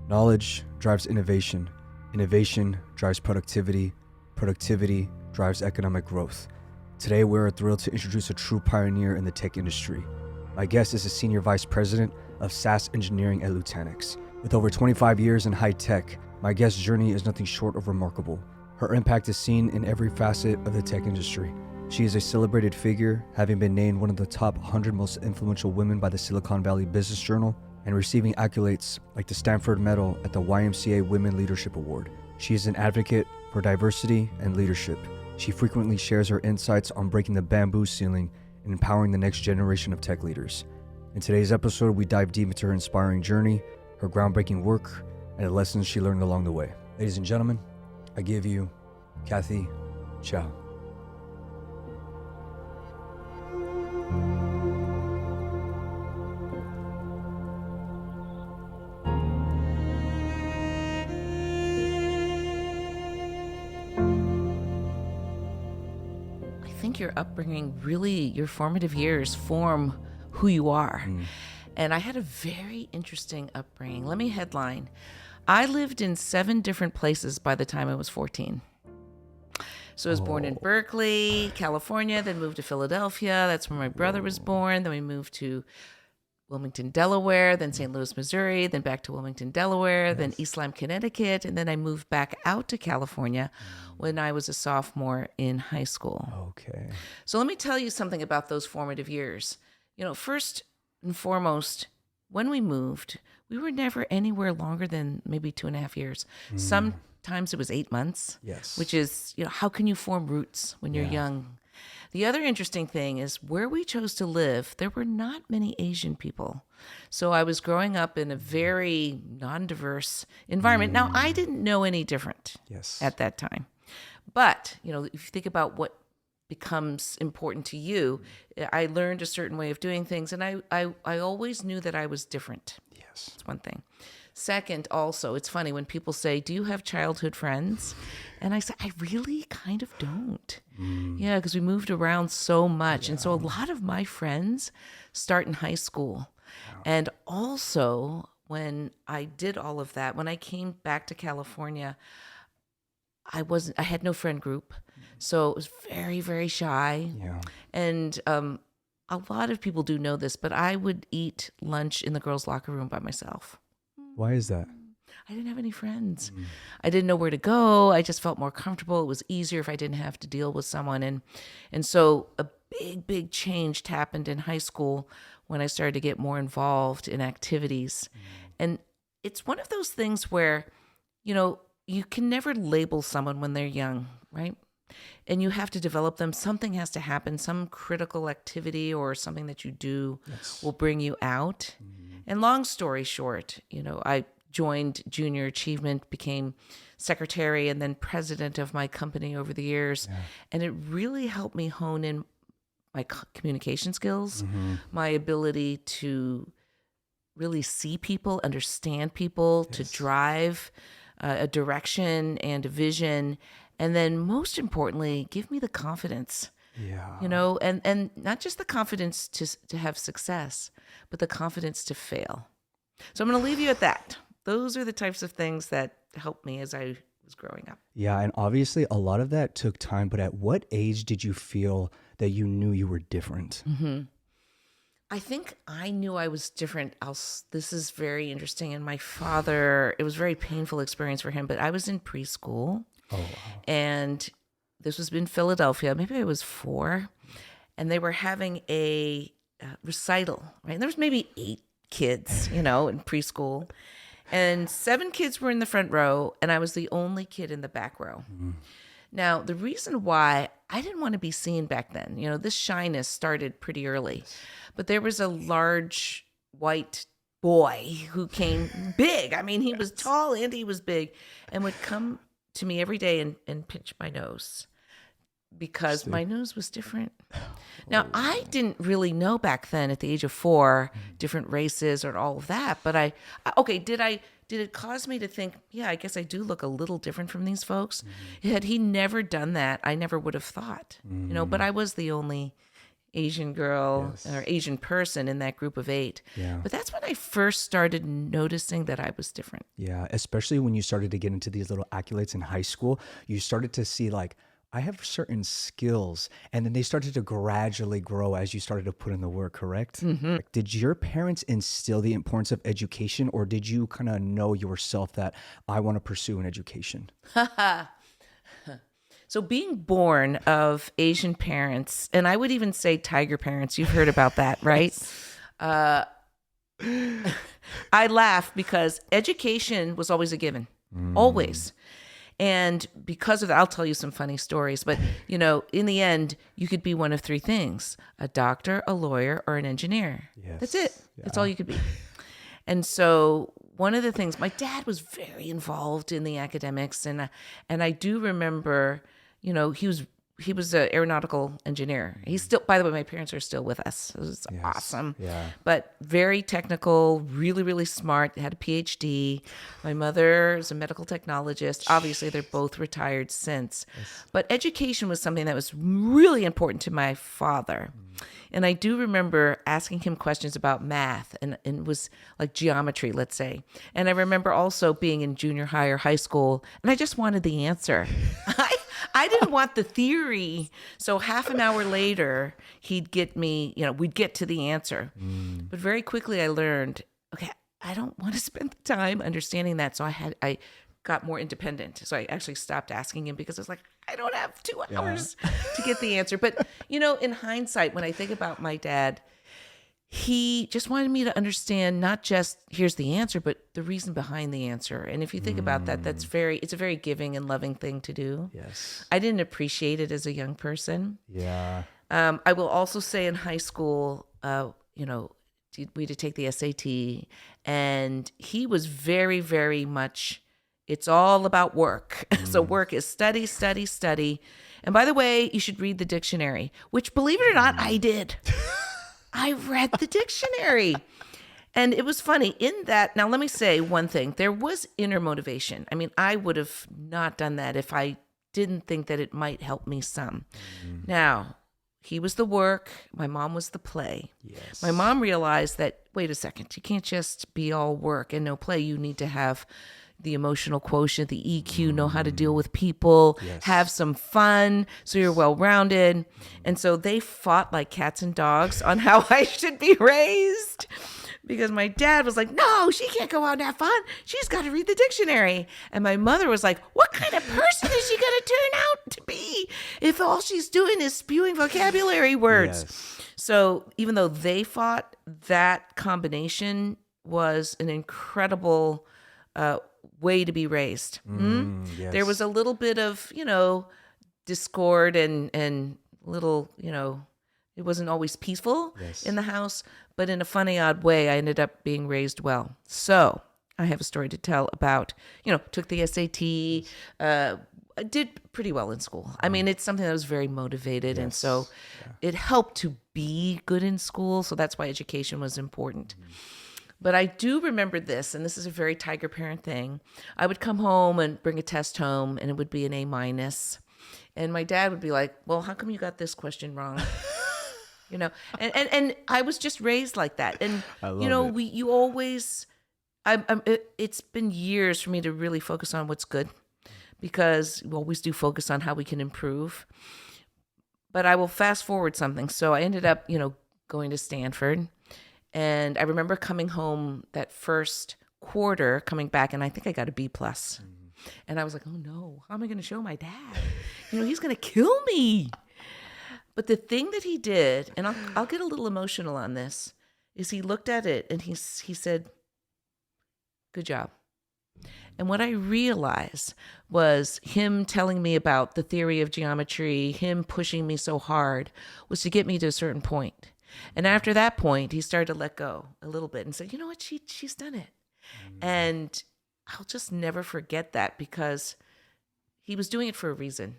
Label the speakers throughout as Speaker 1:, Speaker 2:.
Speaker 1: Knowledge drives innovation. Innovation drives productivity. Productivity drives economic growth. Today, we're thrilled to introduce a true pioneer in the tech industry. My guest is the Senior Vice President of SaaS Engineering at Nutanix. With over 25 years in high tech, my guest's journey is nothing short of remarkable. Her impact is seen in every facet of the tech industry. She is a celebrated figure, having been named one of the top 100 most influential women by the Silicon Valley Business Journal, and receiving accolades like the Stanford Medal at the YMCA Women Leadership Award. She is an advocate for diversity and leadership. She frequently shares her insights on breaking the bamboo ceiling and empowering the next generation of tech leaders. In today's episode, we dive deep into her inspiring journey, her groundbreaking work, and the lessons she learned along the way. Ladies and gentlemen, I give you Kathy Chow.
Speaker 2: Your upbringing, really your formative years form who you are. And I had a very interesting upbringing. Let me headline. I lived in 7 different places by the time I was 14. So I was born in Berkeley, California, then moved to Philadelphia. That's where my brother was born. Then we moved to Wilmington, Delaware, then St. Louis, Missouri, then back to Wilmington, Delaware, then East Lyme, Connecticut, and then I moved back out to California when I was a sophomore in high school.
Speaker 1: Okay.
Speaker 2: So let me tell you something about those formative years. First and foremost, when we moved, we were never anywhere longer than maybe 2.5 years. Sometimes it was 8 months.
Speaker 1: Yes.
Speaker 2: Which is, how can you form roots when you're young? The other interesting thing is where we chose to live, there were not many Asian people. So I was growing up in a very non-diverse environment. Now, I didn't know any different at that time. But, if you think about what becomes important to you, I learned a certain way of doing things, and I always knew that I was different.
Speaker 1: Yes.
Speaker 2: That's one thing. Second, also, it's funny when people say, do you have childhood friends? And I say, I really kind of don't. Yeah, because we moved around so much. And so a lot of my friends start in high school. And also, when I did all of that, when I came back to California, I had no friend group. So it was very, very shy.
Speaker 1: Yeah.
Speaker 2: And a lot of people do know this, but I would eat lunch in the girls' locker room by myself.
Speaker 1: Why is that?
Speaker 2: I didn't have any friends. I didn't know where to go. I just felt more comfortable. It was easier if I didn't have to deal with someone. And so a big change happened in high school when I started to get more involved in activities. And it's one of those things where, you can never label someone when they're young, right? And you have to develop them. Something has to happen. Some critical activity or something that you do will bring you out. And long story short, I joined Junior Achievement, became secretary and then president of my company over the years. And it really helped me hone in my communication skills, my ability to really see people, understand people, to drive a direction and a vision. And then most importantly, give me the confidence, and not just the confidence to have success, but the confidence to fail. So I'm going to leave you at that. Those are the types of things that helped me as I was growing up.
Speaker 1: Yeah, and obviously a lot of that took time, but at what age did you feel that you knew you were different?
Speaker 2: I think I knew I was different. This is very interesting. And my father, it was a very painful experience for him, but I was in preschool.
Speaker 1: Oh, wow.
Speaker 2: And this was in Philadelphia. Maybe I was 4. And they were having a recital, right? And there was maybe 8 kids, in preschool. And 7 kids were in the front row, and I was the only kid in the back row. Now, the reason why I didn't want to be seen back then, this shyness started pretty early. But there was a large white boy who came big. I mean, he was tall and he was big, and would come to me every day and pinch my nose because my nose was different. Now, I didn't really know back then at the age of 4 different races or all of that, but did it cause me to think, I guess I do look a little different from these folks? Had he never done that, I never would have thought, but I was the only Asian girl
Speaker 1: Yes.
Speaker 2: or Asian person in that group of 8.
Speaker 1: Yeah.
Speaker 2: But that's when I first started noticing that I was different.
Speaker 1: Yeah, especially when you started to get into these little accolades in high school, you started to see like, I have certain skills, and then they started to gradually grow as you started to put in the work, correct? Like, did your parents instill the importance of education, or did you kind of know yourself that I want to pursue an education?
Speaker 2: So being born of Asian parents, and I would even say tiger parents, you've heard about that, right? I laugh because education was always a given, always. And because of that, I'll tell you some funny stories, but in the end, you could be one of 3 things: a doctor, a lawyer, or an engineer.
Speaker 1: Yes.
Speaker 2: That's it. That's all you could be. And so one of the things, my dad was very involved in the academics, and I do remember, he was an aeronautical engineer. He's still, by the way, my parents are still with us. It was awesome.
Speaker 1: Yeah.
Speaker 2: But very technical, really, really smart, had a PhD. My mother is a medical technologist. Obviously, they're both retired since. But education was something that was really important to my father. And I do remember asking him questions about math, and it was like geometry, let's say. And I remember also being in junior high or high school, and I just wanted the answer. I didn't want the theory. So half an hour later, he'd get me, we'd get to the answer. But very quickly I learned, okay, I don't want to spend the time understanding that. So I got more independent. So I actually stopped asking him because I was like, I don't have 2 hours to get the answer. But, in hindsight, when I think about my dad, he just wanted me to understand not just here's the answer, but the reason behind the answer. And if you think about that, it's a very giving and loving thing to do.
Speaker 1: Yes.
Speaker 2: I didn't appreciate it as a young person.
Speaker 1: Yeah.
Speaker 2: I will also say in high school, we had to take the SAT, and he was very, very much, it's all about work. So work is study, study, study. And by the way, you should read the dictionary, which, believe it or not, I did. I read the dictionary. And it was funny in that. Now, let me say one thing. There was inner motivation. I mean, I would have not done that if I didn't think that it might help me some. Now, he was the work. My mom was the play.
Speaker 1: Yes.
Speaker 2: My mom realized that, wait a second, you can't just be all work and no play. You need to have the emotional quotient, the EQ, know how to deal with people, have some fun, so you're well-rounded. And so they fought like cats and dogs on how I should be raised, because my dad was like, no, she can't go out and have fun. She's got to read the dictionary. And my mother was like, what kind of person is she going to turn out to be if all she's doing is spewing vocabulary words?
Speaker 1: Yes.
Speaker 2: So even though they fought, that combination was an incredible way to be raised.
Speaker 1: Yes.
Speaker 2: There was a little bit of, discord and little, it wasn't always peaceful in the house, but in a funny, odd way, I ended up being raised well. So I have a story to tell about, took the SAT, I did pretty well in school. I mean, it's something that was very motivated. And so it helped to be good in school. So that's why education was important. But I do remember this, and this is a very tiger parent thing. I would come home and bring a test home, and it would be an A-. And my dad would be like, well, how come you got this question wrong? And I was just raised like that. And, you always, it's been years for me to really focus on what's good, because we always do focus on how we can improve. But I will fast forward something. So I ended up, going to Stanford. And I remember coming home that first quarter, coming back, and I think I got a B+. And I was like, oh no, how am I going to show my dad? He's going to kill me. But the thing that he did, and I'll get a little emotional on this, is he looked at it and he said, good job. And what I realized was him telling me about the theory of geometry, him pushing me so hard, was to get me to a certain point. And after that point, he started to let go a little bit and said, you know what, she's done it. And I'll just never forget that, because he was doing it for a reason,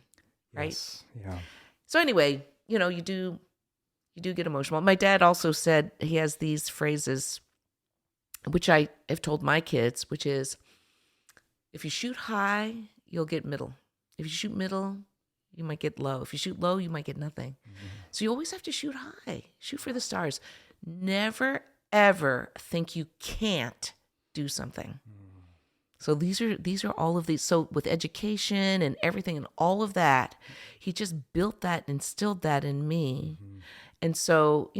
Speaker 2: right?
Speaker 1: Yes. Yeah.
Speaker 2: So anyway, you do get emotional. My dad also said he has these phrases, which I have told my kids, which is, if you shoot high, you'll get middle. If you shoot middle, you might get low. If you shoot low, you might get nothing. So you always have to shoot high, shoot for the stars. Never, ever think you can't do something. So these are all of these. So with education and everything and all of that, he just built that, instilled that in me. And so,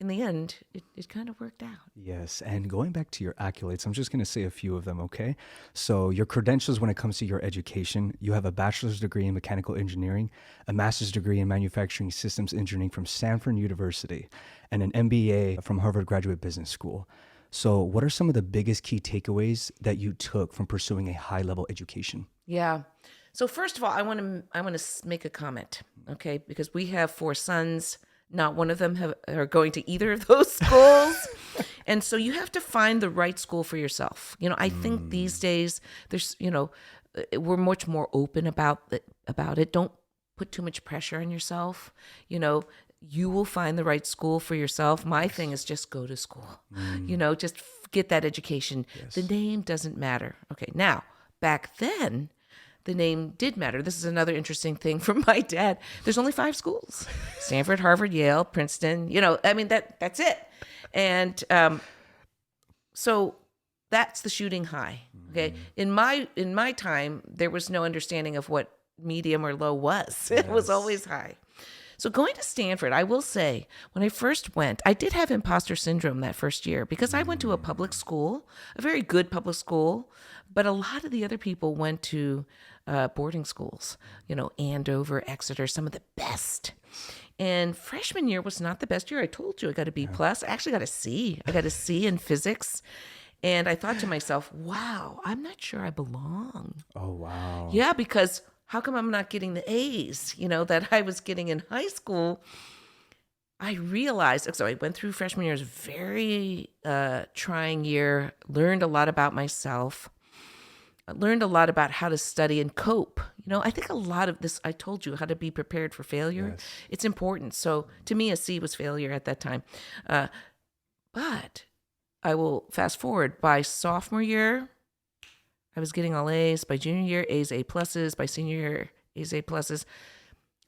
Speaker 2: in the end, it kind of worked out.
Speaker 1: Yes. And going back to your accolades, I'm just going to say a few of them, okay? So your credentials when it comes to your education, you have a bachelor's degree in mechanical engineering, a master's degree in manufacturing systems engineering from Stanford University, and an MBA from Harvard Graduate Business School. So what are some of the biggest key takeaways that you took from pursuing a high-level education?
Speaker 2: Yeah. So first of all, I want to make a comment, okay? Because we have 4 sons. Not one of them are going to either of those schools. And so you have to find the right school for yourself. I think these days there's, we're much more open about it. Don't put too much pressure on yourself. You will find the right school for yourself. My thing is just go to school. Just get that education. Yes. The name doesn't matter. Okay. Now, back then, the name did matter. This is another interesting thing from my dad. There's only 5 schools: Stanford, Harvard, Yale, Princeton. That's it. And so that's the shooting high. Okay. In my time, there was no understanding of what medium or low was. Yes. It was always high. So going to Stanford, I will say, when I first went, I did have imposter syndrome that first year because I went to a public school, a very good public school, but a lot of the other people went to boarding schools, Andover, Exeter, some of the best. And freshman year was not the best year. I told you I got a B+. I actually got a C. I got a C in physics. And I thought to myself, wow, I'm not sure I belong.
Speaker 1: Oh, wow.
Speaker 2: Yeah, because how come I'm not getting the A's, that I was getting in high school? I realized, so I went through freshman year, it was a very trying year, learned a lot about myself, learned a lot about how to study and cope. I think a lot of this, I told you how to be prepared for failure. Yes. It's important. So to me, a C was failure at that time. But I will fast forward. By sophomore year, I was getting all A's. By junior year, A's, A pluses. By senior year, A's, A pluses.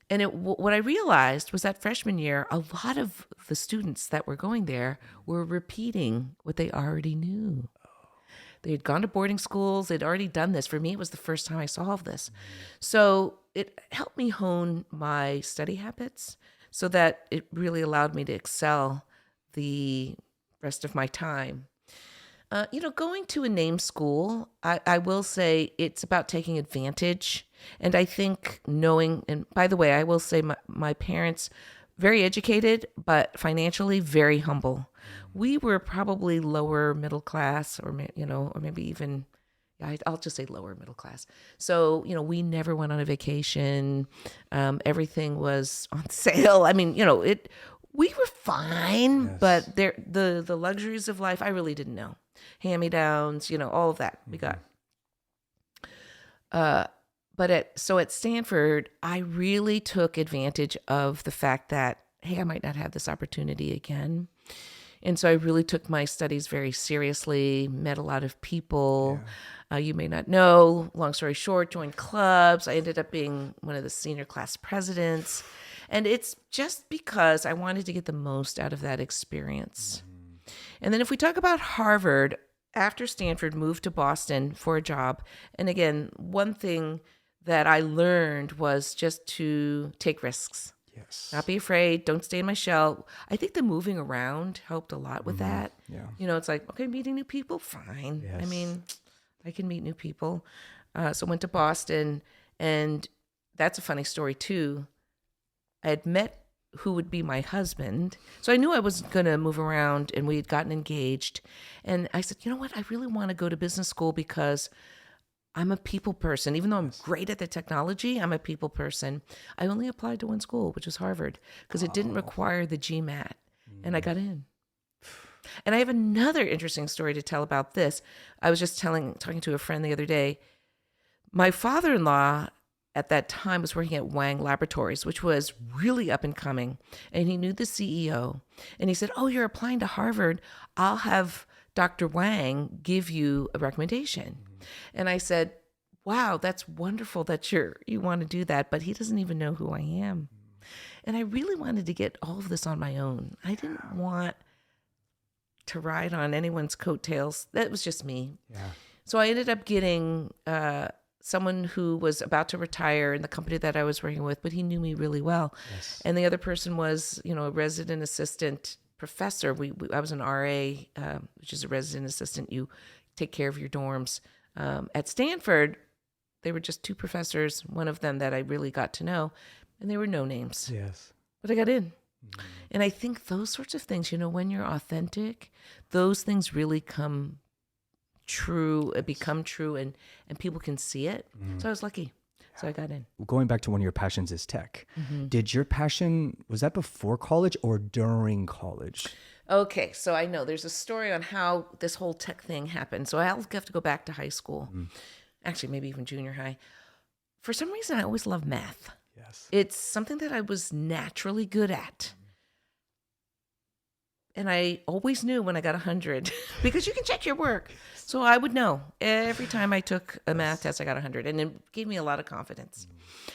Speaker 2: And what I realized was that freshman year, a lot of the students that were going there were repeating what they already knew. They had gone to boarding schools. They'd already done this. For me, it was the first time I saw all of this. So it helped me hone my study habits so that it really allowed me to excel the rest of my time. Going to a name school, I will say it's about taking advantage. And I think knowing, and by the way, I will say my parents, very educated, but financially very humble. We were probably lower middle class or maybe even, I'll just say lower middle class. So, we never went on a vacation. Everything was on sale. I mean, we were fine, yes. But the luxuries of life, I really didn't know. Hand-me-downs, all of that we got. But at Stanford, I really took advantage of the fact that, hey, I might not have this opportunity again. And so I really took my studies very seriously, met a lot of people. Yeah. You may not know, long story short, joined clubs. I ended up being one of the senior class presidents. And it's just because I wanted to get the most out of that experience. And then if we talk about Harvard, after Stanford, moved to Boston for a job. And again, one thing that I learned was just to take risks.
Speaker 1: Yes.
Speaker 2: Not be afraid. Don't stay in my shell. I think the moving around helped a lot with that. Yeah. It's like, okay, meeting new people, fine. Yes. I mean, I can meet new people. So went to Boston, and that's a funny story too. I had met who would be my husband. So I knew I was going to move around, and we had gotten engaged. And I said, you know what? I really want to go to business school because I'm a people person. Even though I'm great at the technology, I'm a people person. I only applied to one school, which was Harvard, because it didn't require the GMAT. And I got in. And I have another interesting story to tell about this. I was just talking to a friend the other day. My father-in-law at that time was working at Wang Laboratories, which was really up and coming. And he knew the CEO. And he said, oh, you're applying to Harvard. I'll have Dr. Wang give you a recommendation. And I said, wow, that's wonderful that you want to do that, but he doesn't even know who I am. And I really wanted to get all of this on my own. I didn't want to ride on anyone's coattails. That was just me.
Speaker 1: Yeah.
Speaker 2: So I ended up getting someone who was about to retire in the company that I was working with, but he knew me really well.
Speaker 1: Yes.
Speaker 2: And the other person was, a resident assistant professor. I was an RA, which is a resident assistant. You take care of your dorms. At Stanford, they were just two professors, one of them that I really got to know, and they were no names.
Speaker 1: Yes.
Speaker 2: But I got in. And I think those sorts of things, when you're authentic, those things really come true, become true, and people can see it. So I was lucky. So I got in.
Speaker 1: Going back to one of your passions is tech. Did your passion, was that before college or during college?
Speaker 2: Okay, so I know there's a story on how this whole tech thing happened. So I'll have to go back to high school. Actually, maybe even junior high. For some reason, I always loved math.
Speaker 1: Yes.
Speaker 2: It's something that I was naturally good at. And I always knew when I got 100 because you can check your work. So I would know every time I took a math test, I got 100. And it gave me a lot of confidence.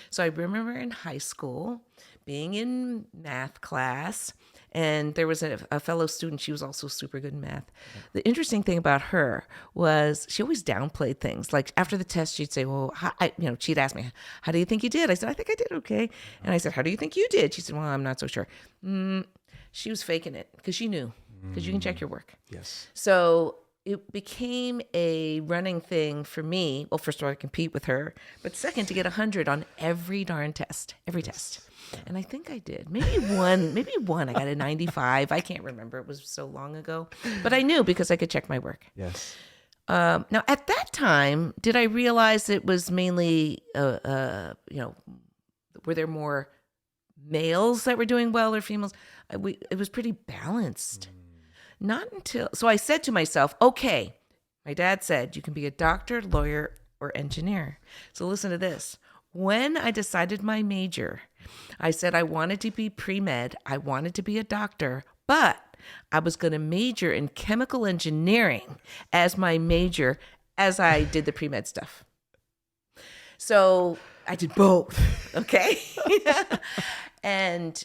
Speaker 2: So I remember in high school being in math class, and there was a fellow student. She was also super good in math. The interesting thing about her was she always downplayed things. Like after the test, she'd say, well, she'd ask me, how do you think you did? I said, I think I did okay. And I said, how do you think you did? She said, well, I'm not so sure. She was faking it because she knew, because you can check your work.
Speaker 1: Yes.
Speaker 2: So it became a running thing for me. Well, first of all, I compete with her, but second, to get 100 on every darn test, every test. And I think I did. Maybe one. I got a 95. I can't remember. It was so long ago. But I knew because I could check my work.
Speaker 1: Yes.
Speaker 2: Now, at that time, did I realize it was mainly, were there more males that were doing well or females? It was pretty balanced. Not until, so I said to myself, okay, my dad said you can be a doctor, lawyer, or engineer. So listen to this. When I decided my major, I said I wanted to be pre-med, I wanted to be a doctor, but I was going to major in chemical engineering as my major as I did the pre-med stuff. So I did both, okay? And,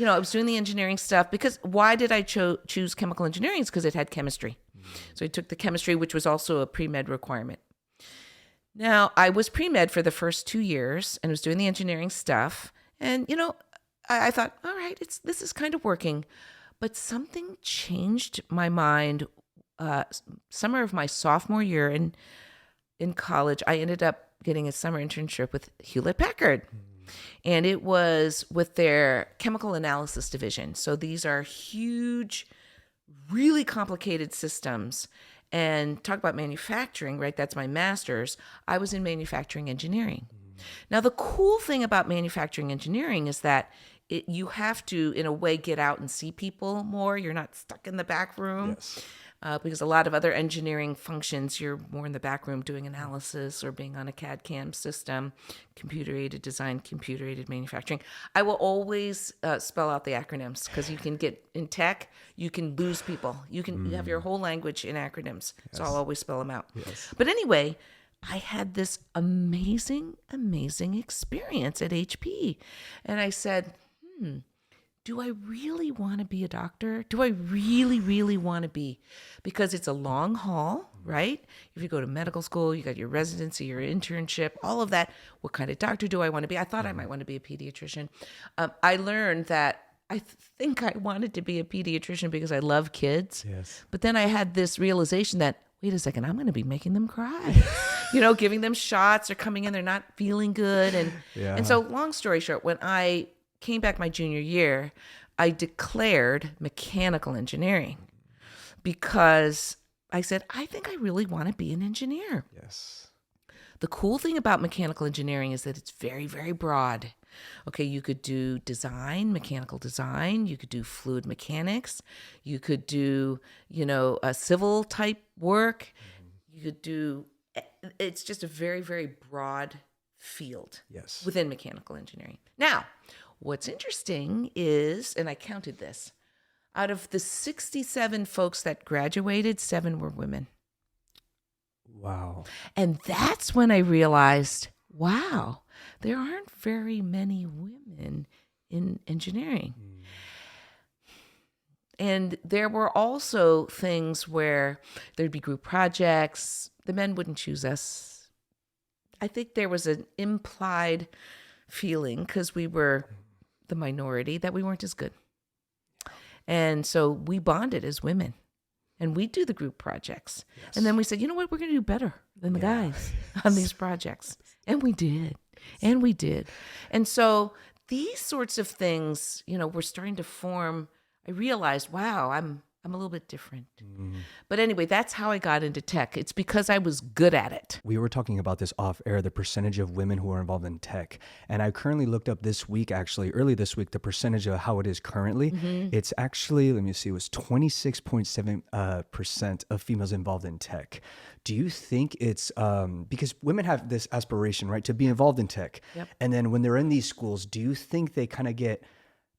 Speaker 2: I was doing the engineering stuff because why did I choose chemical engineering? It's because it had chemistry. So I took the chemistry, which was also a pre-med requirement. Now, I was pre-med for the first 2 years and was doing the engineering stuff. And, I thought, all right, this is kind of working. But something changed my mind. Summer of my sophomore year in college, I ended up getting a summer internship with Hewlett-Packard. And it was with their chemical analysis division. So these are huge, really complicated systems. And talk about manufacturing, right? That's my master's. I was in manufacturing engineering. Now, the cool thing about manufacturing engineering is that you have to, in a way, get out and see people more. You're not stuck in the back room.
Speaker 1: Yes.
Speaker 2: Because a lot of other engineering functions, you're more in the back room doing analysis or being on a CAD/CAM system, computer-aided design, computer-aided manufacturing. I will always spell out the acronyms because you can get, in tech, you can lose people. You have your whole language in acronyms. So I'll always spell them out.
Speaker 1: Yes.
Speaker 2: But anyway, I had this amazing, amazing experience at HP. And I said, do I really want to be a doctor? Do I really, really want to be? Because it's a long haul, right? If you go to medical school, you got your residency, your internship, all of that. What kind of doctor do I want to be? I thought I might want to be a pediatrician. I learned that I think I wanted to be a pediatrician because I love kids.
Speaker 1: Yes.
Speaker 2: But then I had this realization that, wait a second, I'm going to be making them cry. Giving them shots or coming in, they're not feeling good. And so long story short, when I came back my junior year, I declared mechanical engineering because I said, I think I really want to be an engineer.
Speaker 1: Yes.
Speaker 2: The cool thing about mechanical engineering is that it's very, very broad. Okay, you could do design, mechanical design. You could do fluid mechanics. You could do, a civil type work. You could do, it's just a very, very broad field within mechanical engineering. Now, what's interesting is, and I counted this, out of the 67 folks that graduated, 7 were women.
Speaker 1: Wow.
Speaker 2: And that's when I realized, wow, there aren't very many women in engineering. And there were also things where there'd be group projects. The men wouldn't choose us. I think there was an implied feeling, because we were the minority, that we weren't as good. And so we bonded as women. And we do the group projects.
Speaker 1: Yes.
Speaker 2: And then we said, you know what, we're going to do better than the guys on these projects. And we did. And we did. And so these sorts of things, were starting to form. I realized, wow, I'm a little bit different. But anyway, that's how I got into tech. It's because I was good at it.
Speaker 1: We were talking about this off air, the percentage of women who are involved in tech. And I currently looked up this week, early this week, the percentage of how it is currently. It's actually, let me see, it was 26.7% of females involved in tech. Do you think it's because women have this aspiration, right, to be involved in tech?
Speaker 2: Yep.
Speaker 1: And then when they're in these schools, do you think they kind of get,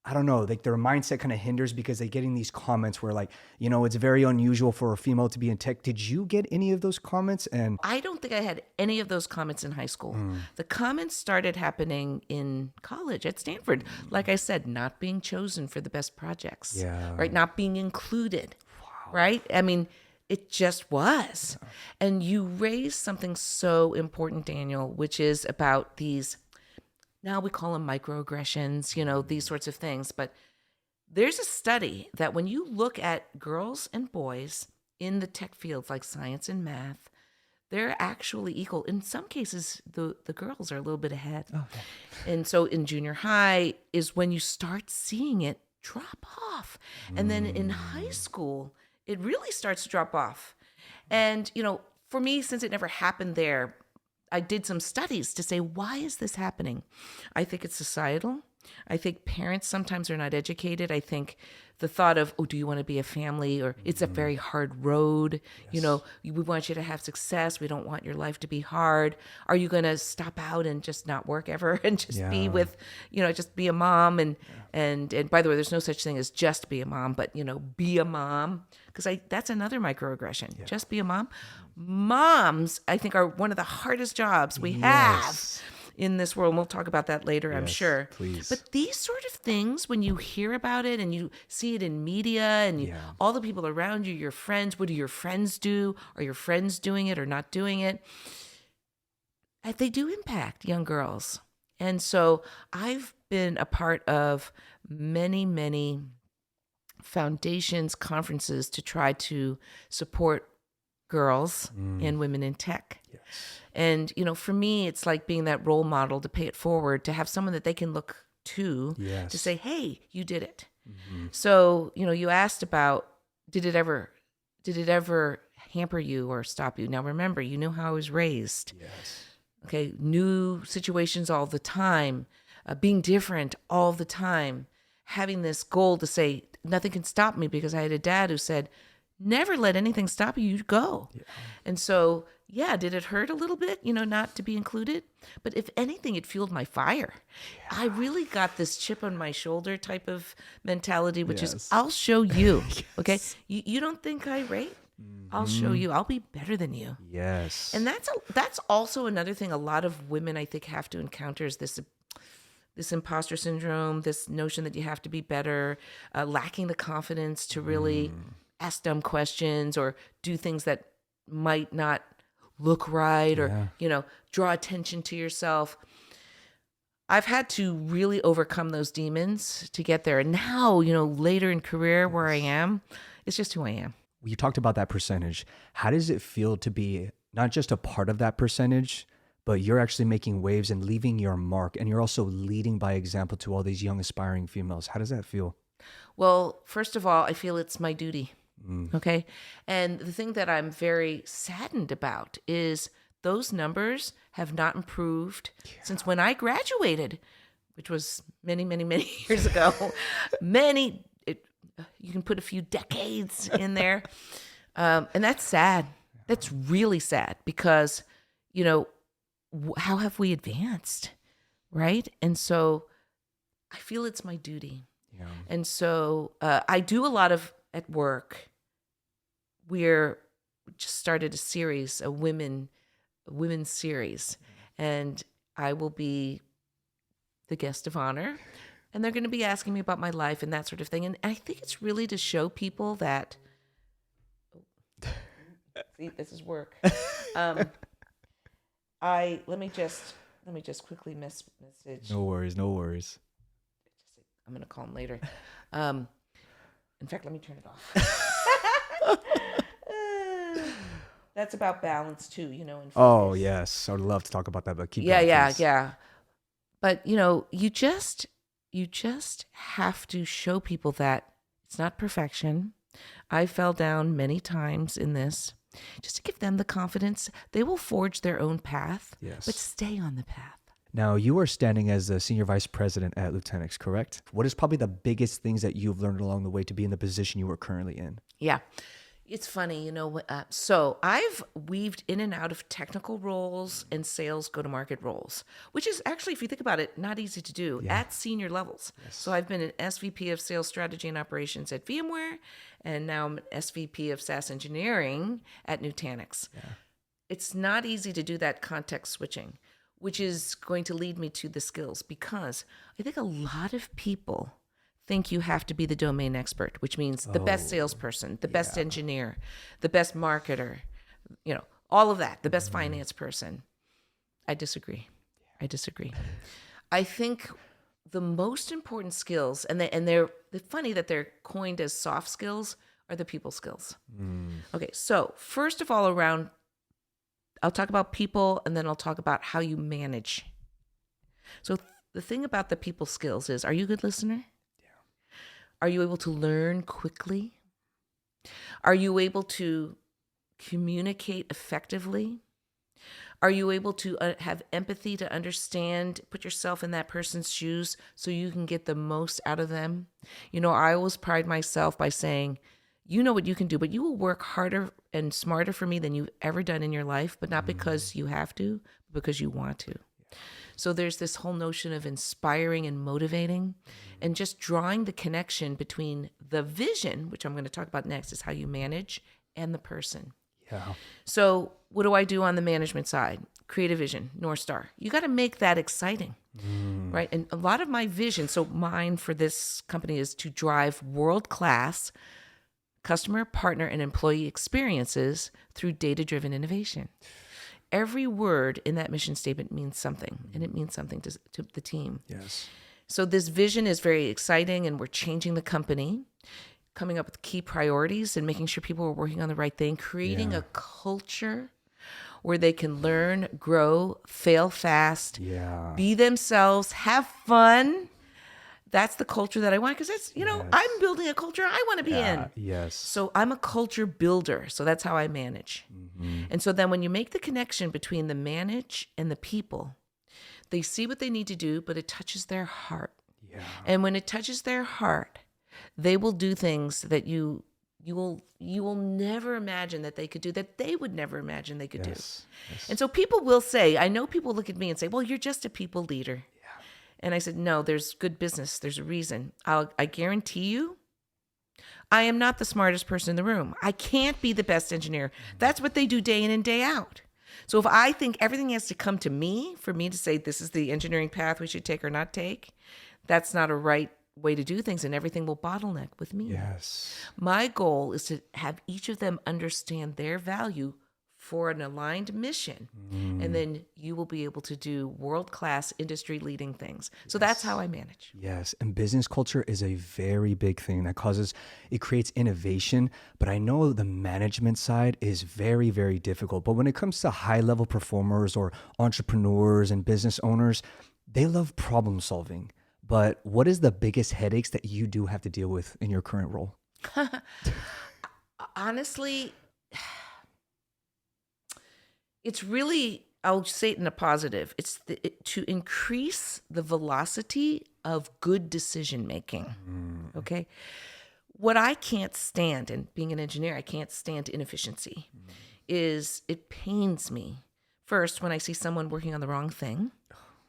Speaker 1: I don't know, like their mindset kind of hinders because they're getting these comments where like, it's very unusual for a female to be in tech. Did you get any of those comments? And
Speaker 2: I don't think I had any of those comments in high school. The comments started happening in college at Stanford. Like I said, not being chosen for the best projects, right? Not being included, right? I mean, it just was. And you raised something so important, Daniel, which is about these, now we call them microaggressions, these sorts of things. But there's a study that when you look at girls and boys in the tech fields like science and math, they're actually equal. In some cases, the girls are a little bit ahead.
Speaker 1: okay.
Speaker 2: And so in junior high is when you start seeing it drop off. And then in high school, it really starts to drop off. And, for me, since it never happened there, I did some studies to say, why is this happening? I think it's societal. I think parents sometimes are not educated. I think the thought of, do you want to be a family? Or it's a very hard road.
Speaker 1: Yes.
Speaker 2: We want you to have success. We don't want your life to be hard. Are you going to stop out and just not work ever and just be with, just be a mom? And by the way, there's no such thing as just be a mom, but, be a mom. Because that's another microaggression. Yeah. Just be a mom. Moms, I think, are one of the hardest jobs we have in this world. And we'll talk about that later, I'm sure.
Speaker 1: Please.
Speaker 2: But these sort of things, when you hear about it and you see it in media and all the people around you, your friends, what do your friends do? Are your friends doing it or not doing it? They do impact young girls. And so I've been a part of many, many foundations, conferences to try to support girls and women in tech.
Speaker 1: Yes.
Speaker 2: And, for me, it's like being that role model to pay it forward, to have someone that they can look to say, hey, you did it. So, you asked about, did it ever hamper you or stop you? Now, remember, you know how I was raised.
Speaker 1: Yes.
Speaker 2: Okay. New situations all the time, being different all the time, having this goal to say, nothing can stop me, because I had a dad who said, never let anything stop you, you go. Yeah. And so, did it hurt a little bit, not to be included? But if anything, it fueled my fire. Yeah. I really got this chip on my shoulder type of mentality, which is, I'll show you, okay? You don't think I rate? I'll show you. I'll be better than you.
Speaker 1: Yes.
Speaker 2: And that's also another thing a lot of women, I think, have to encounter is this imposter syndrome, this notion that you have to be better, lacking the confidence to really ask dumb questions or do things that might not look right or, draw attention to yourself. I've had to really overcome those demons to get there. And now, later in career where I am, it's just who I am.
Speaker 1: You talked about that percentage. How does it feel to be not just a part of that percentage, but you're actually making waves and leaving your mark, and you're also leading by example to all these young aspiring females? How does that feel?
Speaker 2: Well, first of all, I feel it's my duty. Okay. And the thing that I'm very saddened about is those numbers have not improved since when I graduated, which was many, many, many years ago. You can put a few decades in there. And that's sad. That's really sad because, how have we advanced? Right. And so I feel it's my duty. Yeah. And so I do a lot of at work where, just started a series, a women's series, and I will be the guest of honor. And they're going to be asking me about my life and that sort of thing. And I think it's really to show people that, see, this is work. Let me just quickly message.
Speaker 1: No worries.
Speaker 2: I'm going to call him later. In fact, let me turn it off. That's about balance too, in focus.
Speaker 1: Oh, yes. I would love to talk about that, but keep going, please.
Speaker 2: Yeah. But, you just have to show people that it's not perfection. I fell down many times in this, just to give them the confidence. They will forge their own path,
Speaker 1: Yes.
Speaker 2: but stay on the path.
Speaker 1: Now, you are standing as the senior vice president at Nutanix, correct? What is probably the biggest things that you've learned along the way to be in the position you are currently in?
Speaker 2: Yeah. It's funny, so I've weaved in and out of technical roles and sales go-to-market roles, which is actually, if you think about it, not easy to do at senior levels. Yes. So I've been an SVP of Sales Strategy and Operations at VMware, and now I'm an SVP of SaaS Engineering at Nutanix. Yeah. It's not easy to do that context switching, which is going to lead me to the skills, because I think a lot of people think you have to be the domain expert, which means the best salesperson, the best engineer, the best marketer, all of that, the best finance person. I disagree. I think the most important skills, and they're funny that they're coined as soft skills, are the people skills. Okay, so first of all, I'll talk about people, and then I'll talk about how you manage. So the thing about the people skills is, are you a good listener? Are you able to learn quickly? Are you able to communicate effectively? Are you able to have empathy to understand, put yourself in that person's shoes so you can get the most out of them? I always pride myself by saying, you know what you can do, but you will work harder and smarter for me than you've ever done in your life, but not because you have to, but because you want to. So there's this whole notion of inspiring and motivating and just drawing the connection between the vision, which I'm going to talk about next, is how you manage, and the person. Yeah. So what do I do on the management side? Create a vision, North Star. You got to make that exciting, right? And a lot of my vision, so mine for this company, is to drive world-class customer, partner, and employee experiences through data-driven innovation. Every word in that mission statement means something, and it means something to the team.
Speaker 1: Yes.
Speaker 2: So this vision is very exciting, and we're changing the company, coming up with key priorities and making sure people are working on the right thing, creating a culture where they can learn, grow, fail fast, be themselves, have fun. That's the culture that I want, because that's, I'm building a culture I want to be in.
Speaker 1: Yes.
Speaker 2: So I'm a culture builder. So that's how I manage. And so then when you make the connection between the manage and the people, they see what they need to do, but it touches their heart. Yeah. And when it touches their heart, they will do things that you will never imagine that they could do, that they would never imagine they could do. Yes. And so people will say, I know people look at me and say, well, you're just a people leader. And I said, no, there's good business. There's a reason. I guarantee you, I am not the smartest person in the room. I can't be the best engineer. That's what they do day in and day out. So if I think everything has to come to me for me to say this is the engineering path we should take or not take, that's not a right way to do things, and everything will bottleneck with me.
Speaker 1: Yes.
Speaker 2: My goal is to have each of them understand their value for an aligned mission, and then you will be able to do world-class industry-leading things. So that's how I manage.
Speaker 1: Yes, and business culture is a very big thing that creates innovation, but I know the management side is very, very difficult. But when it comes to high-level performers or entrepreneurs and business owners, they love problem solving. But what is the biggest headaches that you do have to deal with in your current role?
Speaker 2: Honestly, it's really, I'll say it in a positive. It's to increase the velocity of good decision making. Okay. What I can't stand, and being an engineer, I can't stand inefficiency, is it pains me first when I see someone working on the wrong thing.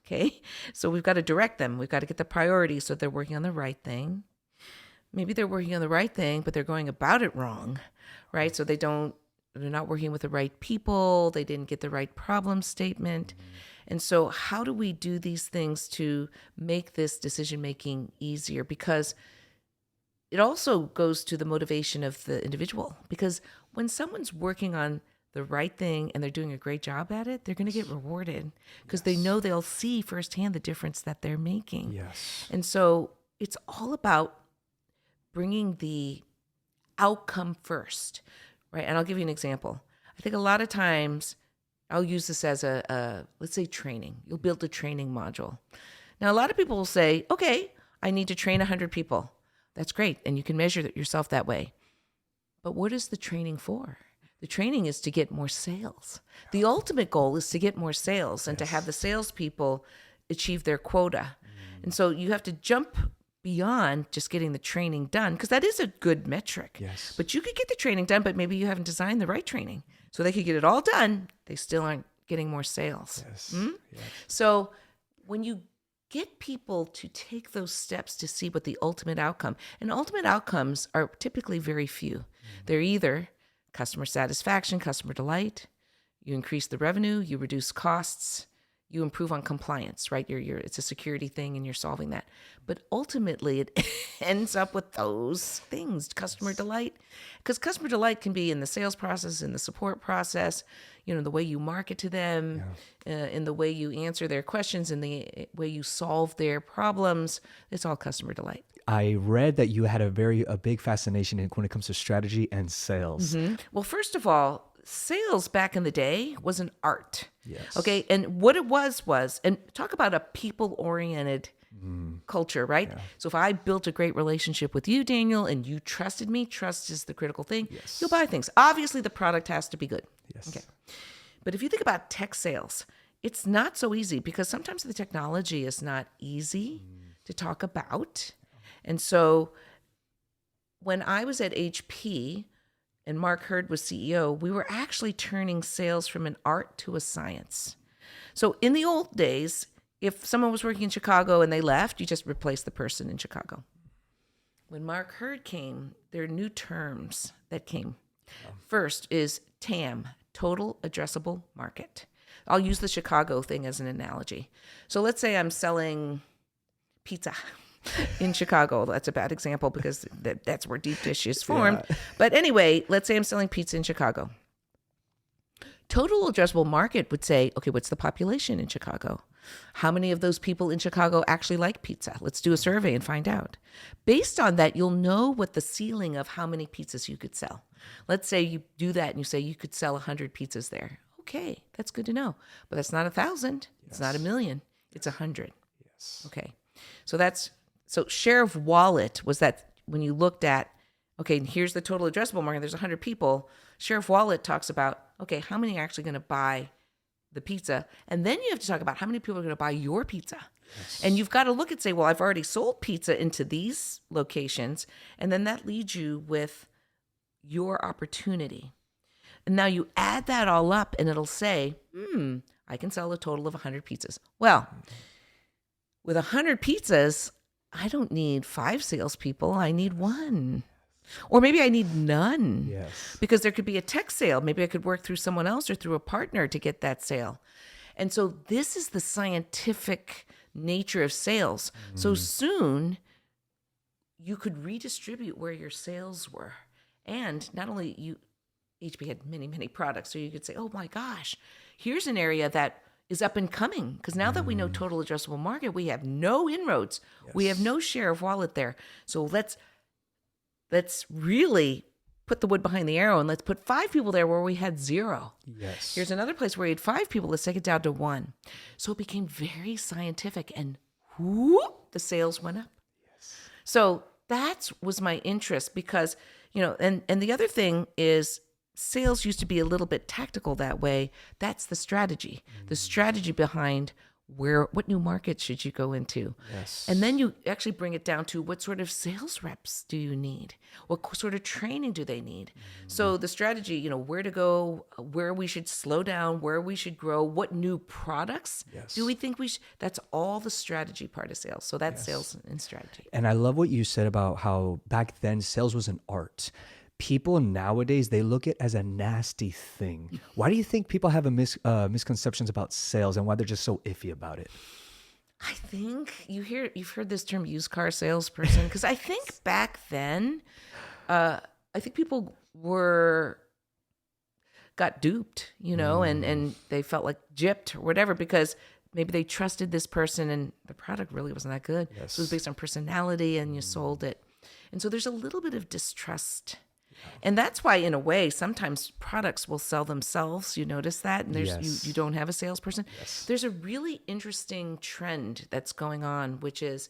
Speaker 2: Okay. So we've got to direct them. We've got to get the priority so they're working on the right thing. Maybe they're working on the right thing, but they're going about it wrong, right? So they don't they're not working with the right people. They didn't get the right problem statement. And so how do we do these things to make this decision making easier? Because it also goes to the motivation of the individual. Because when someone's working on the right thing and they're doing a great job at it, they're going to get rewarded because they know they'll see firsthand the difference that they're making.
Speaker 1: Yes.
Speaker 2: And so it's all about bringing the outcome first, right? And I'll give you an example. I think a lot of times I'll use this as a let's say training. You'll build a training module. Now, a lot of people will say, okay, I need to train 100 people. That's great. And you can measure yourself that way. But what is the training for? The training is to get more sales. The ultimate goal is to get more sales and to have the salespeople achieve their quota. And so you have to jump beyond just getting the training done, because that is a good metric.
Speaker 1: Yes.
Speaker 2: But you could get the training done, but maybe you haven't designed the right training. So they could get it all done. They still aren't getting more sales.
Speaker 1: Yes. Yes.
Speaker 2: So when you get people to take those steps to see what the ultimate outcome, and ultimate outcomes are typically very few. They're either customer satisfaction, customer delight, you increase the revenue, you reduce costs, you improve on compliance, right? It's a security thing and you're solving that. But ultimately it ends up with those things, customer delight. Because customer delight can be in the sales process, in the support process, the way you market to them, in the way you answer their questions, in the way you solve their problems. It's all customer delight.
Speaker 1: I read that you had a big fascination when it comes to strategy and sales.
Speaker 2: Well, first of all, sales back in the day was an art.
Speaker 1: Yes.
Speaker 2: Okay. And what it was, and talk about a people-oriented culture, right?
Speaker 1: Yeah.
Speaker 2: So if I built a great relationship with you, Daniel, and you trusted me, trust is the critical thing.
Speaker 1: Yes.
Speaker 2: You'll buy things. Obviously, the product has to be good.
Speaker 1: Yes.
Speaker 2: Okay. But if you think about tech sales, it's not so easy because sometimes the technology is not easy to talk about. And so when I was at HP and Mark Hurd was CEO, we were actually turning sales from an art to a science. So in the old days, if someone was working in Chicago and they left, you just replaced the person in Chicago. When Mark Hurd came, there are new terms that came. First is TAM, total addressable market. I'll use the Chicago thing as an analogy. So let's say I'm selling pizza in Chicago. That's a bad example because that's where deep dish is formed. Yeah. But anyway, let's say I'm selling pizza in Chicago. Total addressable market would say, okay, what's the population in Chicago? How many of those people in Chicago actually like pizza? Let's do a survey and find out. Based on that, you'll know what the ceiling of how many pizzas you could sell. Let's say you do that and you say you could sell 100 pizzas there. Okay, that's good to know. But that's not 1,000. It's not 1,000,000. It's 100.
Speaker 1: Yes.
Speaker 2: Okay. So share of wallet was that when you looked at, okay, here's the total addressable market, there's 100 people. Share of wallet talks about, okay, how many are actually going to buy the pizza? And then you have to talk about how many people are going to buy your pizza. Yes. And you've got to look and say, well, I've already sold pizza into these locations. And then that leads you with your opportunity. And now you add that all up and it'll say, I can sell a total of 100 pizzas. Well, with 100 pizzas, I don't need 5 salespeople. I need 1. Or maybe I need none.
Speaker 1: Yes.
Speaker 2: Because there could be a tech sale. Maybe I could work through someone else or through a partner to get that sale. And so this is the scientific nature of sales. So soon you could redistribute where your sales were. And not only HP had many, many products. So you could say, oh my gosh, here's an area that is up and coming. Because now that we know total addressable market, we have no inroads. Yes. We have no share of wallet there. So let's really put the wood behind the arrow and let's put 5 people there where we had 0.
Speaker 1: Yes.
Speaker 2: Here's another place where we had 5 people. Let's take it down to 1. So it became very scientific and whoop, the sales went up. Yes. So that was my interest because, and the other thing is sales used to be a little bit tactical that way. That's the strategy. The strategy behind what new markets should you go into?
Speaker 1: Yes.
Speaker 2: And then you actually bring it down to what sort of sales reps do you need? What sort of training do they need? So the strategy, where to go, where we should slow down, where we should grow, what new products do we think we should? That's all the strategy part of sales. So that's sales and strategy.
Speaker 1: And I love what you said about how back then sales was an art. people nowadays, they look at it as a nasty thing. Why do you think people have misconceptions about sales and why they're just so iffy about it?
Speaker 2: I think you've heard this term used car salesperson, because I think back then, I think people got duped, and they felt like gypped or whatever, because maybe they trusted this person and the product really wasn't that good.
Speaker 1: Yes.
Speaker 2: So it was based on personality and you sold it. And so there's a little bit of distrust. And that's why, in a way, sometimes products will sell themselves. You notice that? And
Speaker 1: Yes.
Speaker 2: you don't have a salesperson.
Speaker 1: Yes.
Speaker 2: There's a really interesting trend that's going on, which is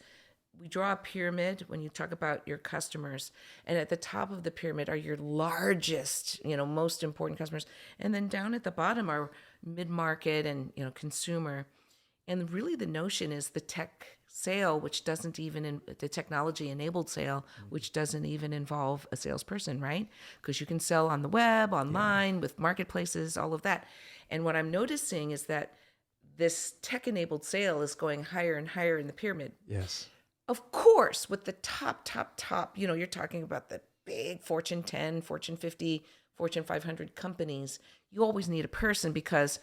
Speaker 2: we draw a pyramid when you talk about your customers. And at the top of the pyramid are your largest, most important customers. And then down at the bottom are mid-market and, consumer. And really the notion is the tech sale, which doesn't even, the technology enabled sale, which doesn't even involve a salesperson, right? Because you can sell on the web, online, with marketplaces, all of that. And what I'm noticing is that this tech enabled sale is going higher and higher in the pyramid.
Speaker 1: Yes.
Speaker 2: Of course, with the top, you're talking about the big Fortune 10, Fortune 50, Fortune 500 companies. You always need a person, because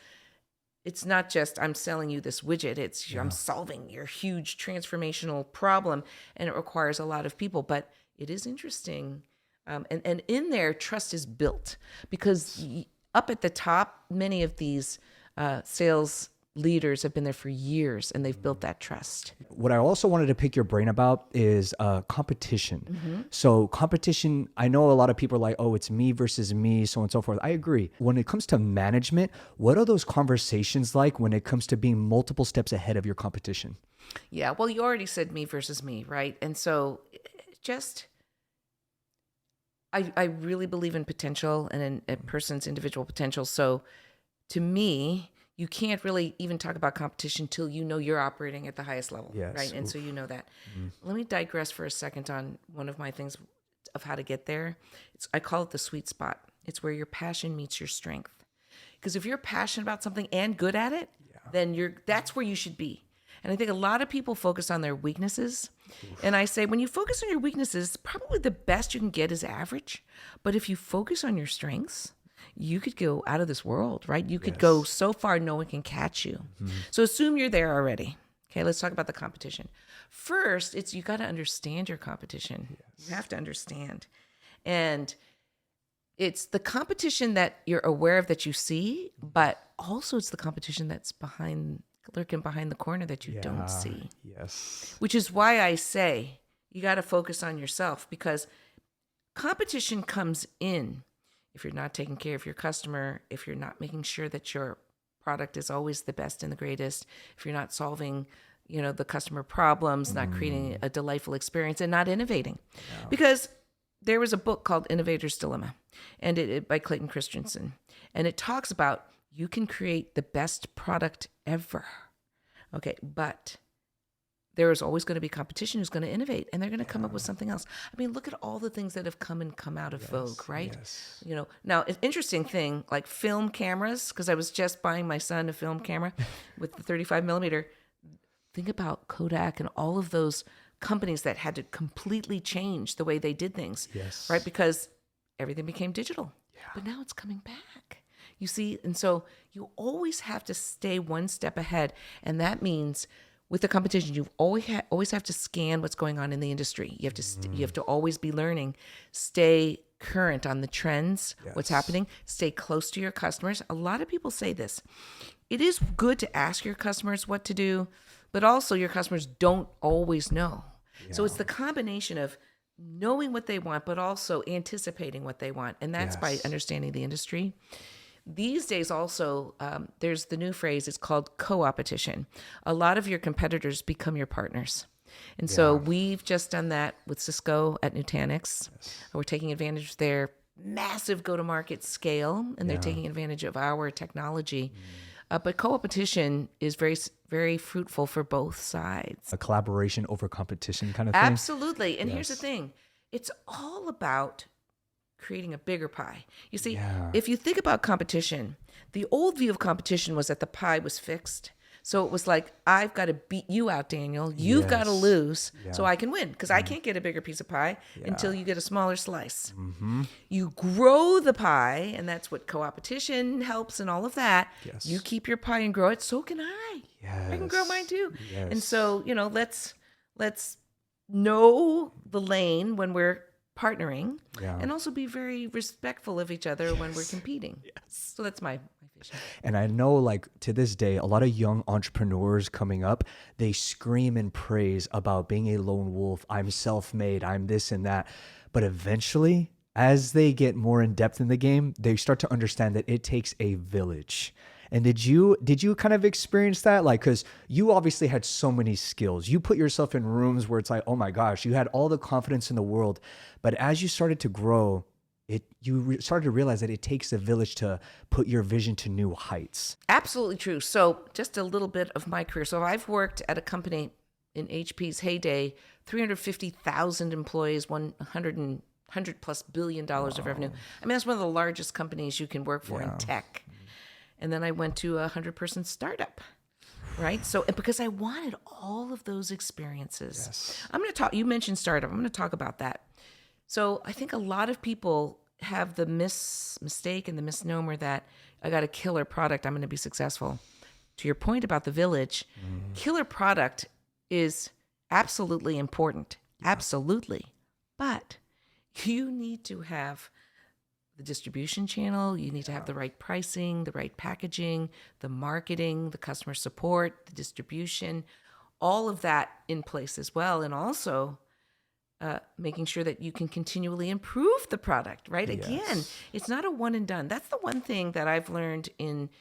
Speaker 2: it's not just I'm selling you this widget. It's I'm solving your huge transformational problem, and it requires a lot of people. But it is interesting. And in there, trust is built, because up at the top, many of these sales leaders have been there for years, and they've built that trust.
Speaker 1: What I also wanted to pick your brain about is competition. So competition, I know a lot of people are like, oh, it's me versus me, so on and so forth. I agree. When it comes to management, what are those conversations like when it comes to being multiple steps ahead of your competition?
Speaker 2: Yeah, well, you already said me versus me, right? And so I really believe in potential and in a person's individual potential. So to me, you can't really even talk about competition till you're operating at the highest level,
Speaker 1: Yes.
Speaker 2: right? And so you know that. Let me digress for a second on one of my things of how to get there. I call it the sweet spot. It's where your passion meets your strength. Because if you're passionate about something and good at it, then that's where you should be. And I think a lot of people focus on their weaknesses. And I say, when you focus on your weaknesses, probably the best you can get is average. But if you focus on your strengths, you could go out of this world, right? You could go so far no one can catch you. So assume you're there already. Okay, let's talk about the competition. First, you got to understand your competition. You have to understand. And it's the competition that you're aware of, that you see, but also it's the competition that's lurking behind the corner that you don't see.
Speaker 1: Yes.
Speaker 2: Which is why I say you got to focus on yourself, because competition comes in if you're not taking care of your customer, if you're not making sure that your product is always the best and the greatest, if you're not solving, the customer problems, not creating a delightful experience, and not innovating. Because there was a book called Innovator's Dilemma, and it by Clayton Christensen, and it talks about you can create the best product ever. Okay, but there is always going to be competition who's going to innovate, and they're going to come up with something else. I mean, look at all the things that have come out of vogue, right?
Speaker 1: Yes.
Speaker 2: Now an interesting thing, like film cameras, because I was just buying my son a film camera with the 35 millimeter. Think about Kodak and all of those companies that had to completely change the way they did things, right? Because everything became digital, but now it's coming back. You see, and so you always have to stay one step ahead, and that means with the competition, you always have to scan what's going on in the industry. You have to always be learning, stay current on the trends, what's happening, stay close to your customers. A lot of people say this. It is good to ask your customers what to do, but also your customers don't always know. So it's the combination of knowing what they want, but also anticipating what they want. And that's by understanding the industry. These days also, there's the new phrase, it's called co-opetition. A lot of your competitors become your partners. And so we've just done that with Cisco at Nutanix. We're taking advantage of their massive go-to-market scale, and they're taking advantage of our technology. But co-opetition is very, very fruitful for both sides.
Speaker 1: A collaboration over competition kind of thing.
Speaker 2: Absolutely. And here's the thing. It's all about creating a bigger pie. You see, if you think about competition, the old view of competition was that the pie was fixed. So it was like, I've got to beat you out, Daniel. You've got to lose so I can win, because I can't get a bigger piece of pie until you get a smaller slice. You grow the pie, and that's what co-opetition helps and all of that.
Speaker 1: Yes.
Speaker 2: You keep your pie and grow it, so can I. I can grow mine too.
Speaker 1: Yes.
Speaker 2: And so, let's know the lane when we're partnering and also be very respectful of each other when we're competing. So that's my vision.
Speaker 1: And I know, like, to this day, a lot of young entrepreneurs coming up, they scream and praise about being a lone wolf. I'm self-made. I'm this and that. But eventually, as they get more in depth in the game, they start to understand that it takes a village. And did you kind of experience that? Like, because you obviously had so many skills. You put yourself in rooms where it's like, oh my gosh, you had all the confidence in the world. But as you started to grow, you started to realize that it takes a village to put your vision to new heights.
Speaker 2: Absolutely true. So just a little bit of my career. So I've worked at a company in HP's heyday, 350,000 employees, 100 plus $1 billion of revenue. I mean, that's one of the largest companies you can work for in tech. And then I went to a 100-person startup, right? So, because I wanted all of those experiences.
Speaker 1: Yes.
Speaker 2: I'm going to talk, you mentioned startup. I'm going to talk about that. So I think a lot of people have the mistake and the misnomer that I got a killer product, I'm going to be successful. To your point about the village, killer product is absolutely important. Absolutely. But you need to have the distribution channel, you need to have the right pricing, the right packaging, the marketing, the customer support, the distribution, all of that in place as well. And also making sure that you can continually improve the product, right?
Speaker 1: Yes.
Speaker 2: Again, it's not a one and done. That's the one thing that I've learned in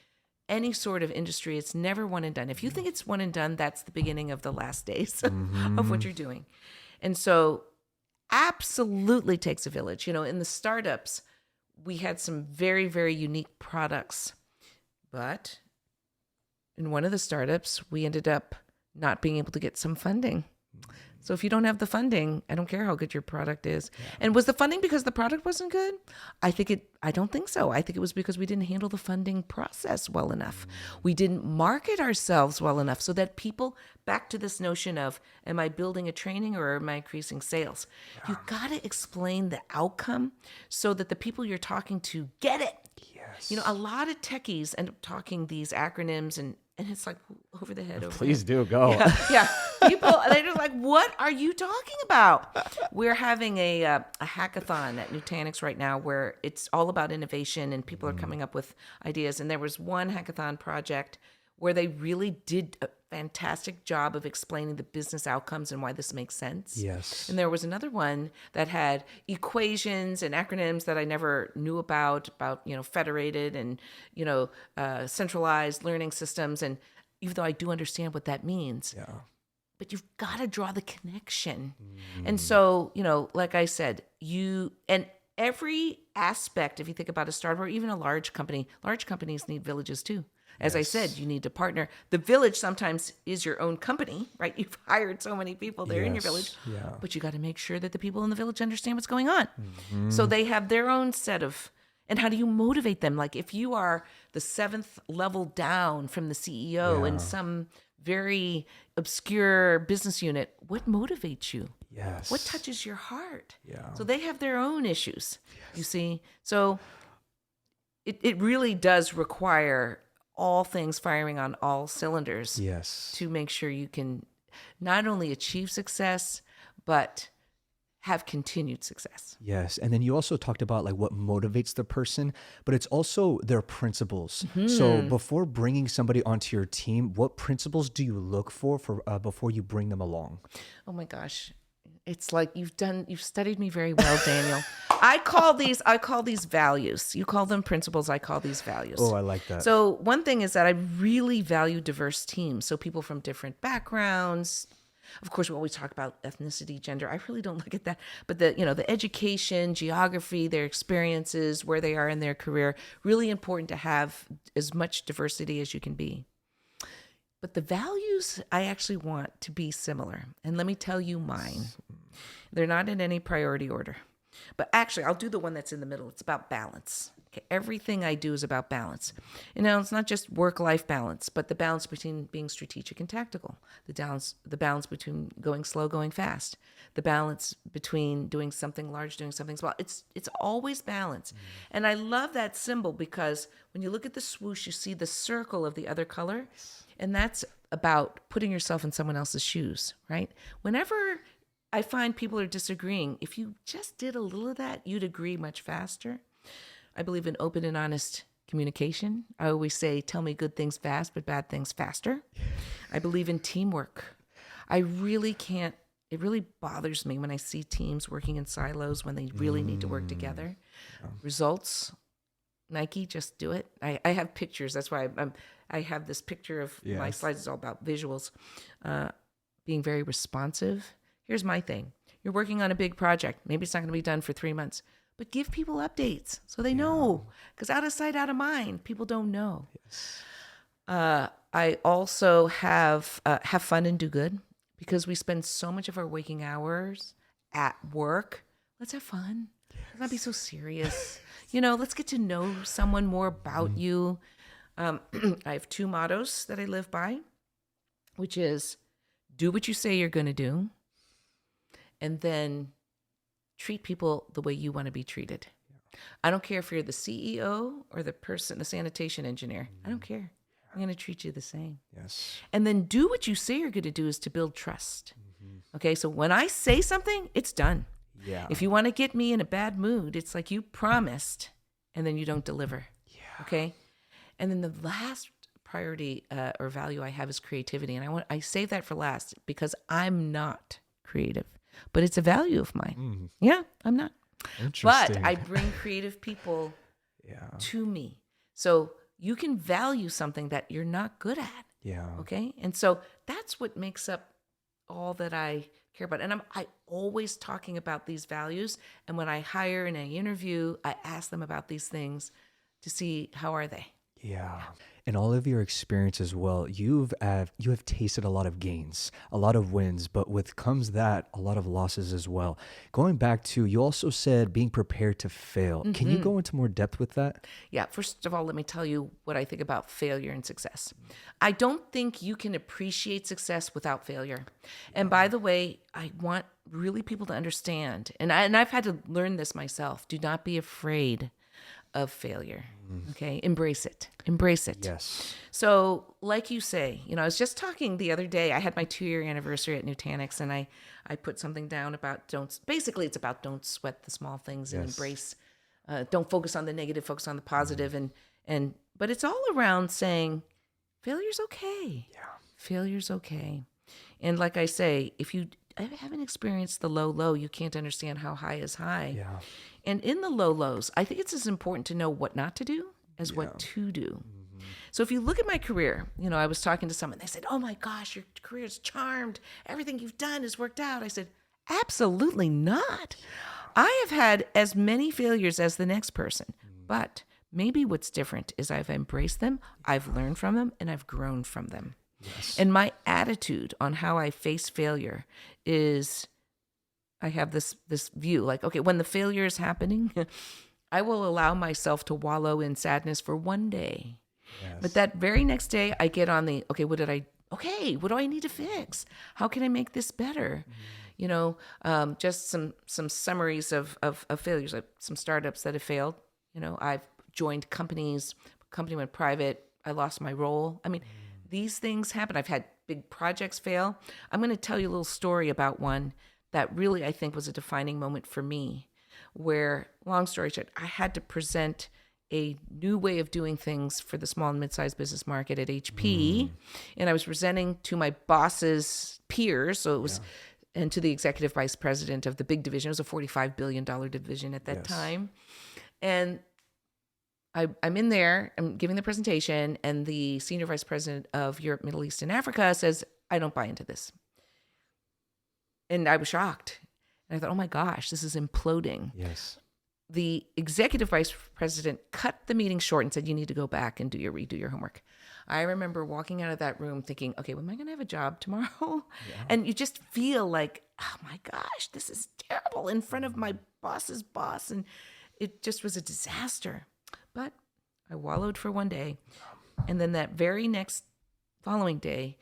Speaker 2: any sort of industry. It's never one and done. If you think it's one and done, that's the beginning of the last days of what you're doing. And so absolutely takes a village. In the startups, we had some very, very unique products, but in one of the startups, we ended up not being able to get some funding. So if you don't have the funding, I don't care how good your product is. And was the funding because the product wasn't good? I don't think so. I think it was because we didn't handle the funding process well enough. We didn't market ourselves well enough so that people, back to this notion of, am I building a training or am I increasing sales? You got to explain the outcome so that the people you're talking to get it.
Speaker 1: Yes.
Speaker 2: A lot of techies end up talking these acronyms and it's like over the head.
Speaker 1: Please do go.
Speaker 2: Yeah. People, they're just like, what are you talking about? We're having a hackathon at Nutanix right now where it's all about innovation and people are coming up with ideas. And there was one hackathon project where they really did a fantastic job of explaining the business outcomes and why this makes sense.
Speaker 1: Yes.
Speaker 2: And there was another one that had equations and acronyms that I never knew about federated and, centralized learning systems. And even though I do understand what that means, but you've got to draw the connection. And so, like I said, and every aspect, if you think about a startup or even a large companies need villages too. As I said, you need to partner. The village sometimes is your own company, right? You've hired so many people there in your village, but you got to make sure that the people in the village understand what's going on. So they have their own set of, and how do you motivate them? Like if you are the 7th level down from the CEO in some very obscure business unit, what motivates you?
Speaker 1: Yes.
Speaker 2: What touches your heart?
Speaker 1: Yeah.
Speaker 2: So they have their own issues, you see? So it really does require all things firing on all cylinders to make sure you can not only achieve success, but have continued success.
Speaker 1: Yes. And then you also talked about like what motivates the person, but it's also their principles. So before bringing somebody onto your team, what principles do you look for before you bring them along?
Speaker 2: Oh my gosh. It's like you've studied me very well, Daniel. I call these values. You call them principles. I call these values.
Speaker 1: Oh, I like that.
Speaker 2: So one thing is that I really value diverse teams. So people from different backgrounds. Of course, we always talk about ethnicity, gender. I really don't look at that. But the education, geography, their experiences, where they are in their career, really important to have as much diversity as you can be. But the values I actually want to be similar. And let me tell you mine. They're not in any priority order. But actually, I'll do the one that's in the middle. It's about balance. Okay, everything I do is about balance. And now it's not just work-life balance, but the balance between being strategic and tactical, the balance between going slow, going fast, the balance between doing something large, doing something small. It's always balance. And I love that symbol because when you look at the swoosh, you see the circle of the other color, and that's about putting yourself in someone else's shoes, right? Whenever I find people are disagreeing, if you just did a little of that, you'd agree much faster. I believe in open and honest communication. I always say, tell me good things fast, but bad things faster. I believe in teamwork. I really can't, it really bothers me when I see teams working in silos when they really need to work together. Results, Nike, just do it. I have pictures. That's why I have this picture of my slides is all about visuals, being very responsive. Here's my thing. You're working on a big project. Maybe it's not going to be done for 3 months. But give people updates so they know. Because out of sight, out of mind, people don't know.
Speaker 1: Yes.
Speaker 2: I also have fun and do good because we spend so much of our waking hours at work. Let's have fun. Let's not be so serious. Let's get to know someone more about you. I have 2 mottos that I live by, which is do what you say you're going to do, and then treat people the way you want to be treated. I don't care if you're the CEO or the sanitation engineer. I don't care. I'm going to treat you the same.
Speaker 1: Yes.
Speaker 2: And then do what you say you're going to do is to build trust. Okay, so when I say something, it's done.
Speaker 1: Yeah.
Speaker 2: If you want to get me in a bad mood, it's like you promised and then you don't deliver.
Speaker 1: Yeah.
Speaker 2: Okay? And then the last priority or value I have is creativity. And I save that for last because I'm not creative. But it's a value of mine. Yeah, I'm not.
Speaker 1: Interesting.
Speaker 2: But I bring creative people to me. So you can value something that you're not good at.
Speaker 1: Yeah.
Speaker 2: Okay? And so that's what makes up all that I care about. And I always talking about these values. And when I hire and I interview, I ask them about these things to see how are they.
Speaker 1: Yeah. In all of your experience as well, you have tasted a lot of gains, a lot of wins, but with comes that a lot of losses as well. Going back to, you also said being prepared to fail. Can you go into more depth with that?
Speaker 2: Yeah. First of all, let me tell you what I think about failure and success. I don't think you can appreciate success without failure. And by the way, I want really people to understand, and I've had to learn this myself. Do not be afraid of failure. Okay. Embrace it. Embrace it.
Speaker 1: Yes.
Speaker 2: So like you say, I was just talking the other day, I had my 2-year anniversary at Nutanix, and I put something down about basically it's about don't sweat the small things and embrace, don't focus on the negative, focus on the positive. But it's all around saying failure's okay.
Speaker 1: Yeah.
Speaker 2: Failure's okay. And like I say, if you haven't experienced the low, you can't understand how high is high.
Speaker 1: Yeah.
Speaker 2: And in the lows, I think it's as important to know what not to do as what to do. So if you look at my career, I was talking to someone, they said, oh my gosh, your career's charmed. Everything you've done has worked out. I said, absolutely not. I have had as many failures as the next person, but maybe what's different is I've embraced them, I've learned from them, and I've grown from them. Yes. And my attitude on how I face failure is I have this view like, okay, when the failure is happening, I will allow myself to wallow in sadness for one day.
Speaker 1: Yes.
Speaker 2: But that very next day, I get on what do I need to fix? How can I make this better? Just some summaries of failures, like some startups that have failed. I've joined companies, company went private, I lost my role. I mean, these things happen. I've had big projects fail. I'm going to tell you a little story about one that really I think was a defining moment for me, where, long story short, I had to present a new way of doing things for the small and mid-sized business market at HP. And I was presenting to my boss's peers. So it was, and to the executive vice president of the big division. It was a $45 billion division at that time. And I'm in there, I'm giving the presentation, and the senior vice president of Europe, Middle East, and Africa says, I don't buy into this. And I was shocked. And I thought, oh my gosh, this is imploding.
Speaker 1: Yes.
Speaker 2: The executive vice president cut the meeting short and said, you need to go back and redo your homework. I remember walking out of that room thinking, okay, well, am I going to have a job tomorrow? Yeah. And you just feel like, oh my gosh, this is terrible in front of my boss's boss. And it just was a disaster. But I wallowed for one day. And then that very next following day,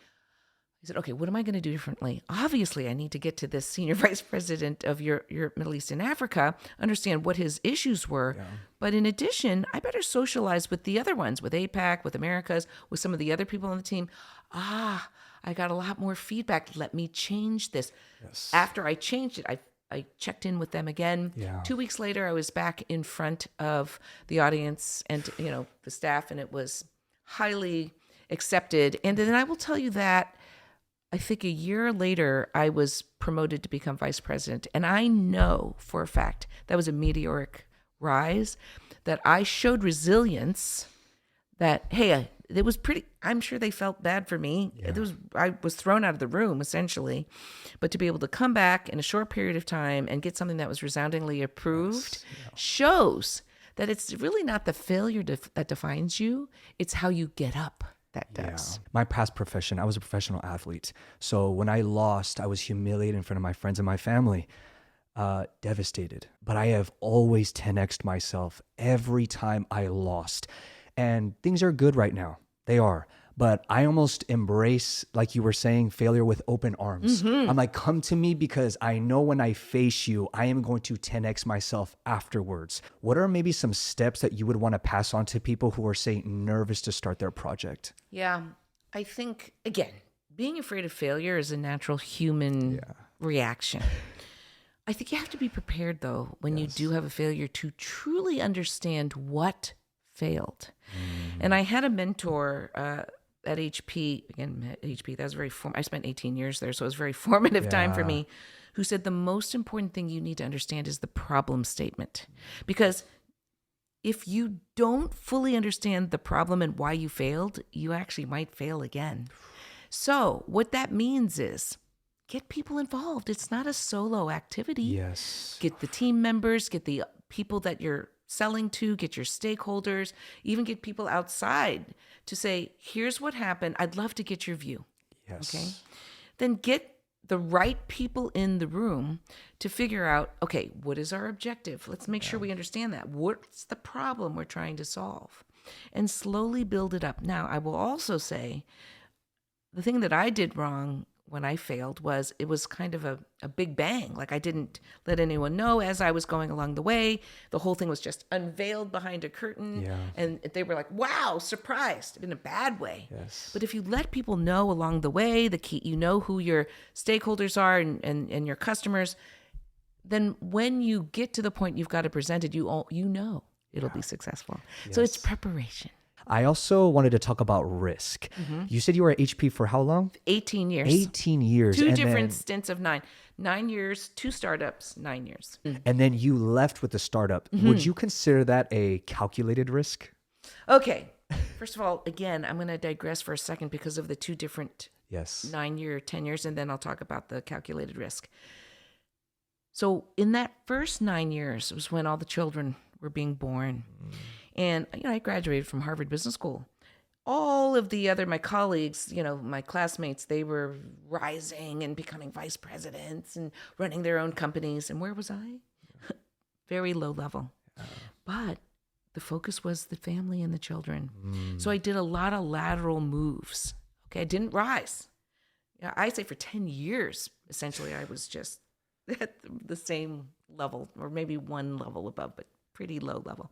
Speaker 2: I said, okay, what am I going to do differently? Obviously, I need to get to this senior vice president of Europe, Middle East, and Africa, understand what his issues were.
Speaker 1: Yeah.
Speaker 2: But in addition, I better socialize with the other ones, with APAC, with Americas, with some of the other people on the team. I got a lot more feedback. Let me change this.
Speaker 1: Yes.
Speaker 2: After I changed it, I checked in with them again.
Speaker 1: Yeah.
Speaker 2: 2 weeks later, I was back in front of the audience and, the staff, and it was highly accepted. And then I will tell you that I think a year later, I was promoted to become vice president. And I know for a fact that was a meteoric rise, that I showed resilience, that, hey, it was pretty, I'm sure they felt bad for me.
Speaker 1: Yeah.
Speaker 2: I was thrown out of the room, essentially. But to be able to come back in a short period of time and get something that was resoundingly approved shows that it's really not the failure that defines you. It's how you get up. That does.
Speaker 1: Yeah. My past profession, I was a professional athlete. So when I lost, I was humiliated in front of my friends and my family, devastated. But I have always 10x'd myself every time I lost. And things are good right now. They are. But I almost embrace, like you were saying, failure with open arms. I'm like, come to me, because I know when I face you, I am going to 10x myself afterwards. What are maybe some steps that you would want to pass on to people who are, say, nervous to start their project?
Speaker 2: Yeah. I think, again, being afraid of failure is a natural human reaction. I think you have to be prepared, though, when you do have a failure, to truly understand what failed. And I had a mentor at HP, again, HP, that was very I spent 18 years there, so it was a very formative time for me, who said the most important thing you need to understand is the problem statement. Because if you don't fully understand the problem and why you failed, you actually might fail again. So what that means is get people involved. It's not a solo activity.
Speaker 1: Yes.
Speaker 2: Get the team members, get the people that you're selling to, get your stakeholders, even get people outside to say, here's what happened. I'd love to get your view.
Speaker 1: Yes.
Speaker 2: Okay. Then get the right people in the room to figure out, okay, what is our objective? Let's make sure we understand that. What's the problem we're trying to solve? And slowly build it up. Now, I will also say the thing that I did wrong when I failed was it was kind of a big bang. Like, I didn't let anyone know as I was going along the way. The whole thing was just unveiled behind a curtain.
Speaker 1: Yeah.
Speaker 2: And they were like, wow, surprised, in a bad way.
Speaker 1: Yes.
Speaker 2: But if you let people know along the way, the key, who your stakeholders are and your customers, then when you get to the point you've got to present it, you know it'll be successful. So it's preparation.
Speaker 1: I also wanted to talk about risk. You said you were at HP for how long?
Speaker 2: 18 years.
Speaker 1: 18 years.
Speaker 2: Two
Speaker 1: and
Speaker 2: different
Speaker 1: then,
Speaker 2: stints of 9. 9 years, 2 startups, 9 years.
Speaker 1: And then you left with the startup. Would you consider that a calculated risk?
Speaker 2: Okay. First of all, again, I'm going to digress for a second because of the 2 different
Speaker 1: Yes.
Speaker 2: 9-year, 10 years, and then I'll talk about the calculated risk. So in that first 9 years was when all the children were being born. And, I graduated from Harvard Business School. All of my colleagues, my classmates, they were rising and becoming vice presidents and running their own companies. And where was I? Very low level. But the focus was the family and the children. So I did a lot of lateral moves. Okay, I didn't rise. I say for 10 years, essentially, I was just at the same level, or maybe one level above, but pretty low level.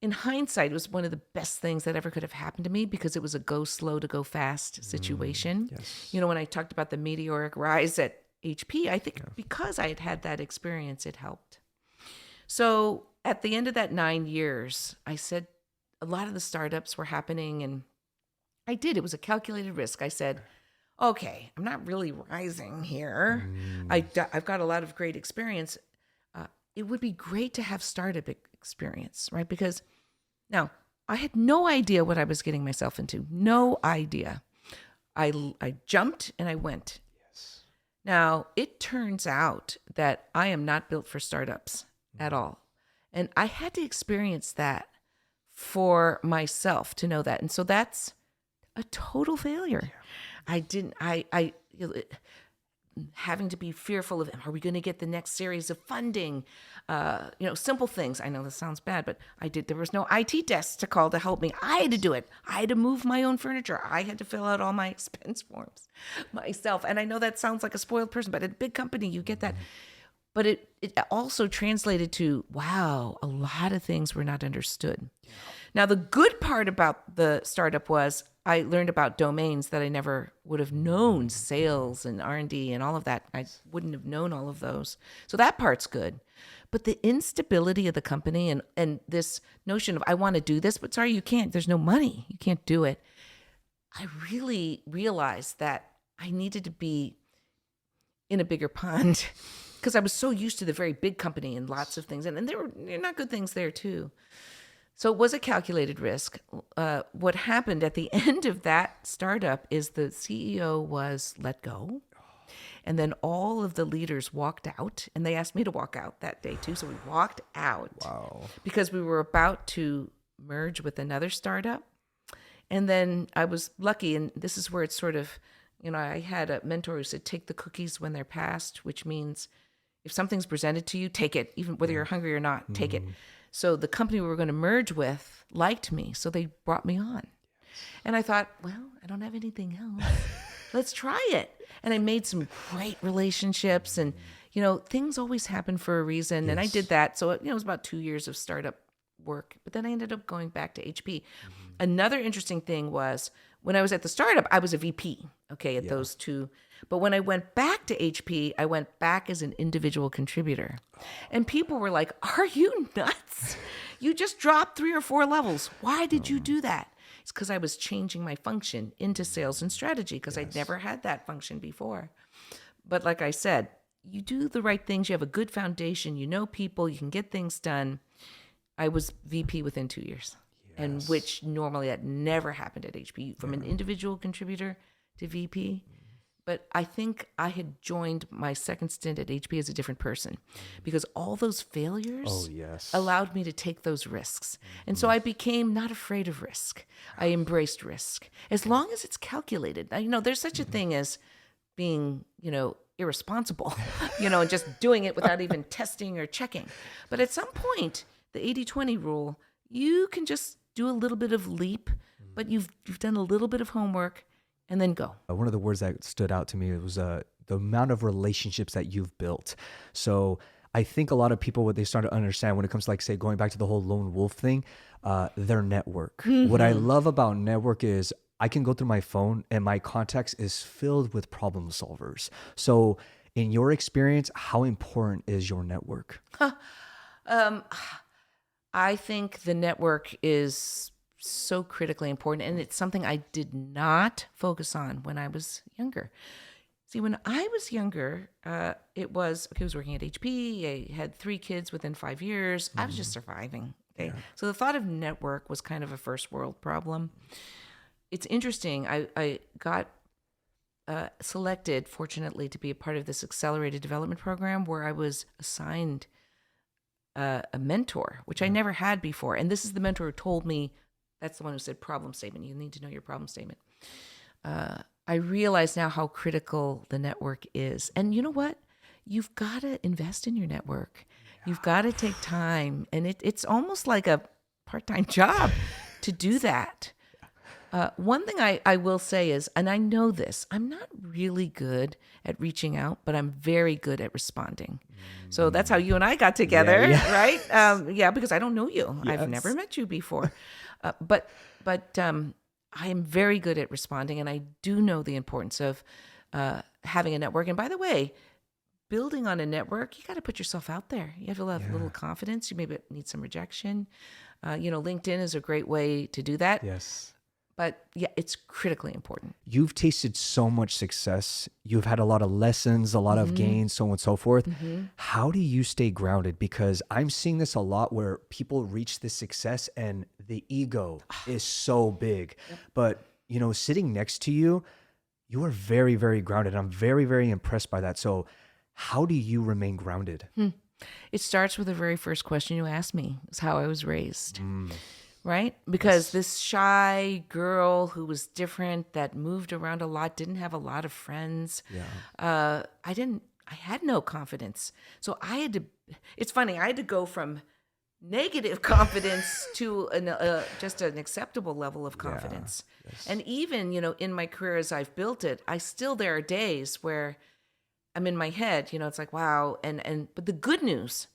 Speaker 2: In hindsight, it was one of the best things that ever could have happened to me because it was a go slow to go fast situation.
Speaker 1: Yes.
Speaker 2: When I talked about the meteoric rise at HP, I think because I had had that experience, it helped. So at the end of that 9 years, I said a lot of the startups were happening, and I did. It was a calculated risk. I said, okay, I'm not really rising here. I've got a lot of great experience. It would be great to have startup experience, right? Because now I had no idea what I was getting myself into. No idea. I jumped and I went.
Speaker 1: Yes.
Speaker 2: Now, it turns out that I am not built for startups at all. And I had to experience that for myself to know that. And so that's a total failure. having to be fearful of, are we going to get the next series of funding? Simple things. I know this sounds bad, but there was no IT desk to call to help me. I had to do it. I had to move my own furniture. I had to fill out all my expense forms myself. And I know that sounds like a spoiled person, but at a big company, you get that. But it also translated to, wow, a lot of things were not understood. Yeah. Now, the good part about the startup was I learned about domains that I never would have known, sales and R&D and all of that. I wouldn't have known all of those. So that part's good. But the instability of the company and this notion of, I want to do this, but sorry, you can't. There's no money. You can't do it. I really realized that I needed to be in a bigger pond because I was so used to the very big company and lots of things. And there were not good things there too. So it was a calculated risk. What happened at the end of that startup is the CEO was let go. And then all of the leaders walked out. And they asked me to walk out that day too. So we walked out. Wow. Because we were about to merge with another startup. And then I was lucky. And this is where it's sort of, I had a mentor who said, take the cookies when they're passed, which means if something's presented to you, take it, even whether you're hungry or not, take it. So the company we were going to merge with liked me, so they brought me on. And I thought, well, I don't have anything else. Let's try it. And I made some great relationships, and things always happen for a reason. Yes. And I did that. So it was about 2 years of startup work, but then I ended up going back to HP. Another interesting thing was when I was at the startup, I was a VP, at those two. But when I went back to HP, I went back as an individual contributor. And people were like, are you nuts? You just dropped 3 or 4 levels. Why did you do that? It's because I was changing my function into sales and strategy because I'd never had that function before. But like I said, you do the right things. You have a good foundation. You know people. You can get things done. I was VP within 2 years. And which normally that never happened at HP, from an individual contributor to VP. But I think I had joined my second stint at HP as a different person because all those failures allowed me to take those risks. And so I became not afraid of risk. I embraced risk as long as it's calculated. Now, there's such a thing as being, irresponsible, and just doing it without even testing or checking. But at some point, the 80-20 rule, you can just do a little bit of leap, but you've done a little bit of homework and then go.
Speaker 1: One of the words that stood out to me was the amount of relationships that you've built. So I think a lot of people, what they start to understand when it comes to, like, say, going back to the whole lone wolf thing, their network. What I love about network is I can go through my phone and my contacts is filled with problem solvers. So in your experience, how important is your network?
Speaker 2: I think the network is so critically important, and it's something I did not focus on when I was younger. See, when I was younger, I was working at HP. I had 3 kids within 5 years. I was just surviving. Okay, so the thought of network was kind of a first world problem. It's interesting. I got selected, fortunately, to be a part of this accelerated development program where I was assigned a mentor, which I never had before. And this is the mentor who told me, that's the one who said problem statement. You need to know your problem statement. I realize now how critical the network is. And you know what? You've got to invest in your network. You've got to take time. And it's almost like a part-time job to do that. One thing I will say is, and I know this, I'm not really good at reaching out, but I'm very good at responding. So that's how you and I got together, right? Because I don't know you. Yes. I've never met you before. But I am very good at responding, and I do know the importance of having a network. And by the way, building on a network, you got to put yourself out there. You have to have a little confidence. You maybe need some rejection. LinkedIn is a great way to do that.
Speaker 1: Yes.
Speaker 2: But it's critically important.
Speaker 1: You've tasted so much success. You've had a lot of lessons, a lot of gains, so on and so forth. How do you stay grounded? Because I'm seeing this a lot where people reach this success and the ego is so big. But, sitting next to you, you are very, very grounded. I'm very, very impressed by that. So how do you remain grounded?
Speaker 2: It starts with the very first question you asked me, is how I was raised. right? Because this shy girl who was different, that moved around a lot, didn't have a lot of friends.
Speaker 1: Yeah.
Speaker 2: I had no confidence. So it's funny, I had to go from negative confidence to just an acceptable level of confidence.
Speaker 1: Yes.
Speaker 2: And even, in my career as I've built it, there are days where I'm in my head, it's like, wow. But the good news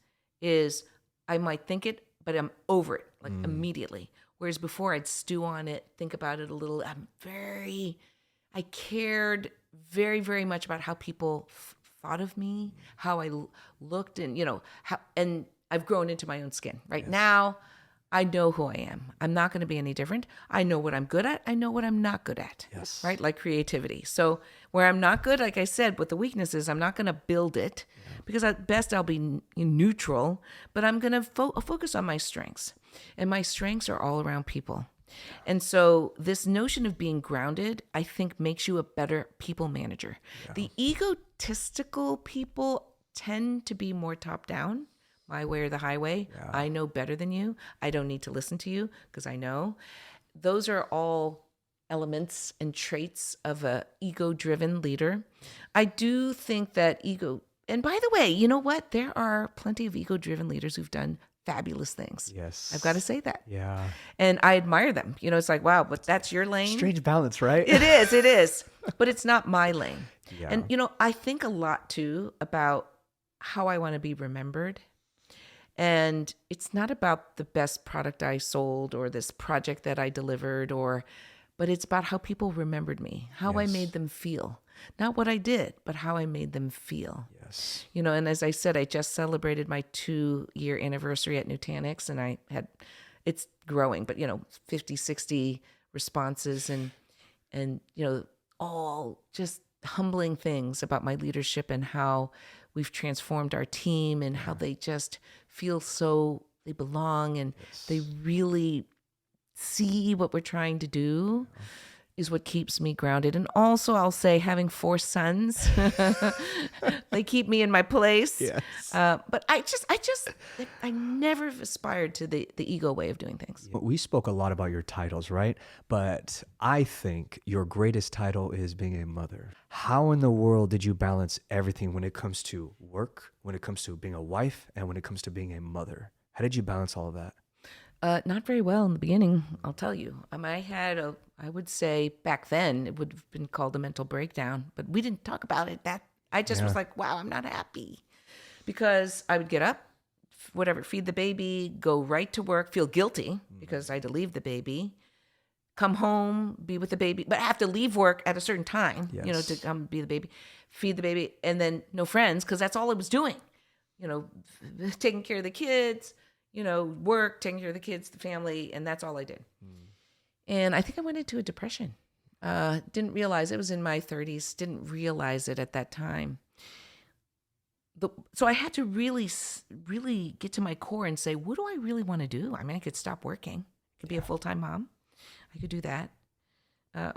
Speaker 2: is I might think it, but I'm over it like immediately. Whereas before I'd stew on it, think about it a little. I cared very, very much about how people thought of me, how I looked, and, and I've grown into my own skin. Right now, I know who I am. I'm not going to be any different. I know what I'm good at. I know what I'm not good at.
Speaker 1: Yes.
Speaker 2: Right? Like creativity. So where I'm not good, like I said, with the weaknesses, I'm not going to build it because at best I'll be neutral, but I'm going to focus on my strengths. And my strengths are all around people. And so this notion of being grounded, I think, makes you a better people manager. Yeah. The egotistical people tend to be more top down. My way or the highway. Yeah. I know better than you. I don't need to listen to you because I know. Those are all elements and traits of a ego-driven leader. I do think that ego, and by the way, you know what? There are plenty of ego-driven leaders who've done fabulous things.
Speaker 1: Yes.
Speaker 2: I've got to say that.
Speaker 1: Yeah.
Speaker 2: And I admire them. It's like, wow, but that's your lane.
Speaker 1: Strange balance, right?
Speaker 2: It is. But it's not my lane. Yeah. And, I think a lot too about how I want to be remembered. And it's not about the best product I sold or this project that I delivered, but it's about how people remembered me, how I made them feel. Not what I did, but how I made them feel.
Speaker 1: Yes.
Speaker 2: And as I said, I just celebrated my 2-year anniversary at Nutanix, and it's growing, but 50, 60 responses and all just humbling things about my leadership and how we've transformed our team and how they just feel they belong and they really see what we're trying to do is what keeps me grounded. And also I'll say having 4 sons, they keep me in my place.
Speaker 1: Yes.
Speaker 2: But I never aspired to the ego way of doing things.
Speaker 1: We spoke a lot about your titles, right? But I think your greatest title is being a mother. How in the world did you balance everything when it comes to work, when it comes to being a wife, and when it comes to being a mother? How did you balance all of that?
Speaker 2: Not very well in the beginning, I'll tell you. I would say back then it would have been called a mental breakdown, but we didn't talk about it. I just was like, wow, I'm not happy. Because I would get up, feed the baby, go right to work, feel guilty because I had to leave the baby, come home, be with the baby, but I have to leave work at a certain time, to come be the baby, feed the baby, and then no friends because that's all I was doing. Taking care of the kids, work, taking care of the kids, the family, and that's all I did. And I think I went into a depression. Didn't realize it was in my 30s. Didn't realize it at that time. So I had to really, really get to my core and say, what do I really want to do? I mean, I could stop working. I could be a full-time mom. I could do that.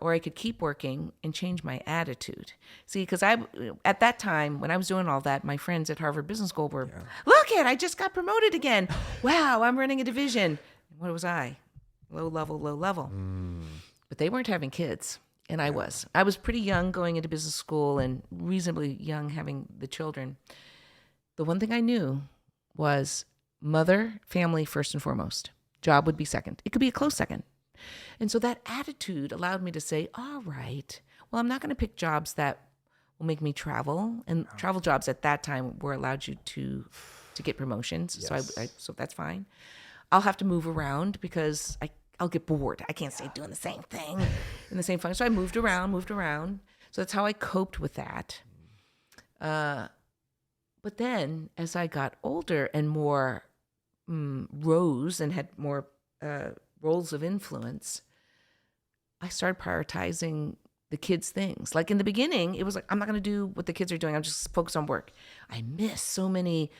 Speaker 2: Or I could keep working and change my attitude. See, because at that time, when I was doing all that, my friends at Harvard Business School were, look I just got promoted again. Wow, I'm running a division. What was I? Low level. But they weren't having kids, and I was. I was pretty young going into business school and reasonably young having the children. The one thing I knew was mother, family first and foremost. Job would be second. It could be a close second. And so that attitude allowed me to say, all right, well, I'm not going to pick jobs that will make me travel. And travel jobs at that time were allowed you to get promotions. Yes. So that's fine. I'll have to move around because I'll get bored. I can't stay doing the same thing in the same function. So I moved around. So that's how I coped with that. But then as I got older and more rose and had more roles of influence, I started prioritizing the kids' things. Like in the beginning, it was like, I'm not going to do what the kids are doing. I'm just focused on work. I missed so many,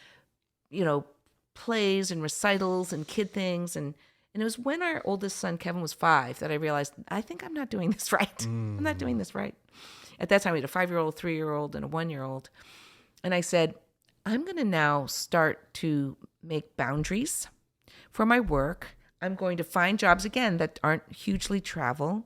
Speaker 2: plays and recitals and kid things. And it was when our oldest son, Kevin, was 5 that I realized, I think I'm not doing this right. I'm not doing this right. At that time, we had a 5-year-old, 3-year-old, and a 1-year-old. And I said, I'm going to now start to make boundaries for my work. I'm going to find jobs again that aren't hugely travel.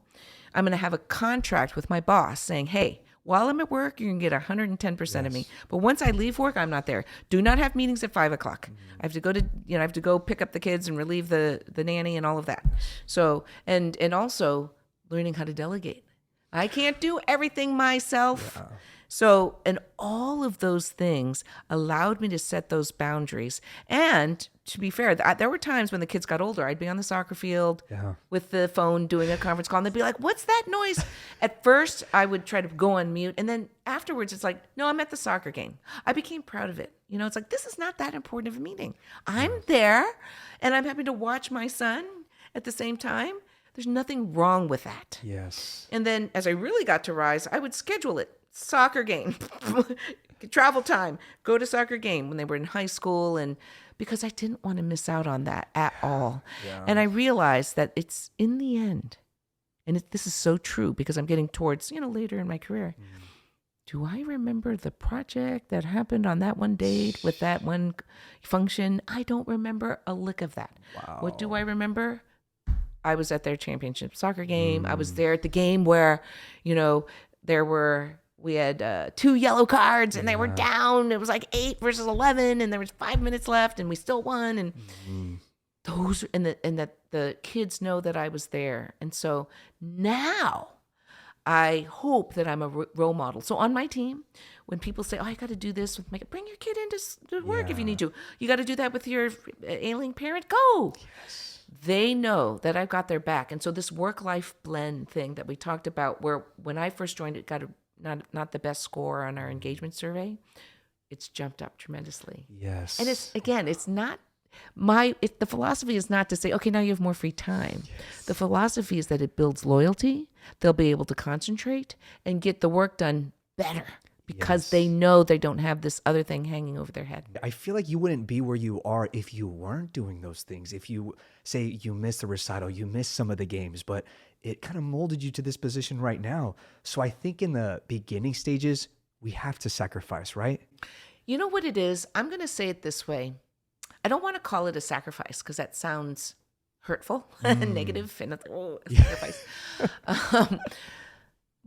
Speaker 2: I'm going to have a contract with my boss saying, hey, while I'm at work, you can get 110% of me. But once I leave work, I'm not there. Do not have meetings at 5:00. I have to go to, I have to go pick up the kids and relieve the nanny and all of that. So, and also learning how to delegate. I can't do everything myself. So, and all of those things allowed me to set those boundaries. And to be fair, there were times when the kids got older, I'd be on the soccer field with the phone doing a conference call, and they'd be like, what's that noise? At first, I would try to go on mute. And then afterwards, it's like, no, I'm at the soccer game. I became proud of it. It's like, this is not that important of a meeting. I'm there, and I'm happy to watch my son at the same time. There's nothing wrong with that.
Speaker 1: Yes.
Speaker 2: And then as I really got to rise, I would schedule it. Soccer game, travel time, go to soccer game when they were in high school. And because I didn't want to miss out on that at all. Yeah. And I realized that it's in the end, and this is so true because I'm getting towards, later in my career. Do I remember the project that happened on that one date with that one function? I don't remember a lick of that. Wow. What do I remember? I was at their championship soccer game. I was there at the game where, we had 2 yellow cards and they were down. It was like 8 versus 11 and there was 5 minutes left and we still won. And those, and the kids know that I was there. And so now I hope that I'm a role model. So on my team, when people say, oh, I got to do this with bring your kid into work if you need to. You got to do that with your ailing parent. Go. Yes. They know that I've got their back. And so this work-life blend thing that we talked about, where when I first joined, it got not the best score on our engagement survey. It's jumped up tremendously.
Speaker 1: Yes.
Speaker 2: And it's not the philosophy is not to say, okay, now you have more free time. Yes. The philosophy is that it builds loyalty. They'll be able to concentrate and get the work done better because they know they don't have this other thing hanging over their head.
Speaker 1: I feel like you wouldn't be where you are if you weren't doing those things. If you say you missed the recital, you missed some of the games, but it kind of molded you to this position right now. So I think in the beginning stages, we have to sacrifice, right?
Speaker 2: You know what it is? I'm going to say it this way. I don't want to call it a sacrifice because that sounds hurtful and negative and a sacrifice.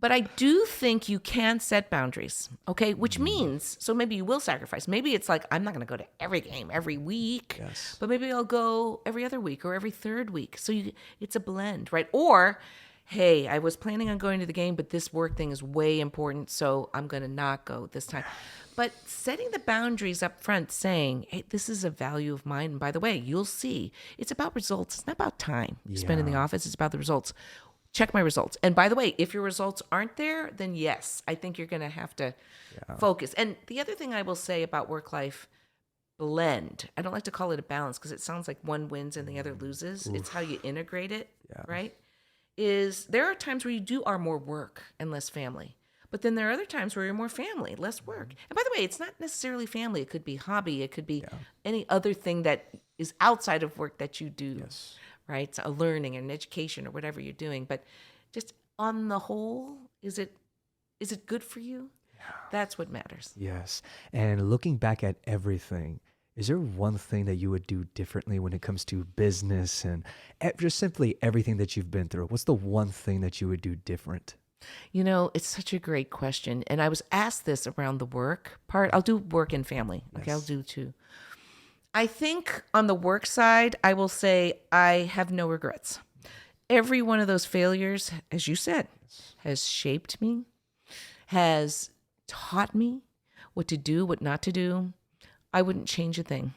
Speaker 2: But I do think you can set boundaries, okay? Which means, so maybe you will sacrifice. Maybe it's like, I'm not going to go to every game every week, but maybe I'll go every other week or every third week. So it's a blend, right? Or, hey, I was planning on going to the game, but this work thing is way important, so I'm going to not go this time. But setting the boundaries up front, saying, hey, this is a value of mine. And by the way, you'll see, it's about results. It's not about time spent in the office. It's about the results. Check my results. And by the way, if your results aren't there, then yes, I think you're going to have to focus. And the other thing I will say about work-life blend, I don't like to call it a balance because it sounds like one wins and the other loses. Oof. It's how you integrate it, right? Is there are times where you are more work and less family. But then there are other times where you're more family, less work. And by the way, it's not necessarily family. It could be hobby. It could be any other thing that is outside of work that you do. Yes. Right? So a learning and an education or whatever you're doing. But just on the whole, is it good for you? Yeah. That's what matters.
Speaker 1: Yes. And looking back at everything, is there one thing that you would do differently when it comes to business and just simply everything that you've been through? What's the one thing that you would do different?
Speaker 2: It's such a great question. And I was asked this around the work part. I'll do work and family. Okay, yes. I'll do two. I think on the work side, I will say I have no regrets. Every one of those failures, as you said, has shaped me, has taught me what to do, what not to do. I wouldn't change a thing.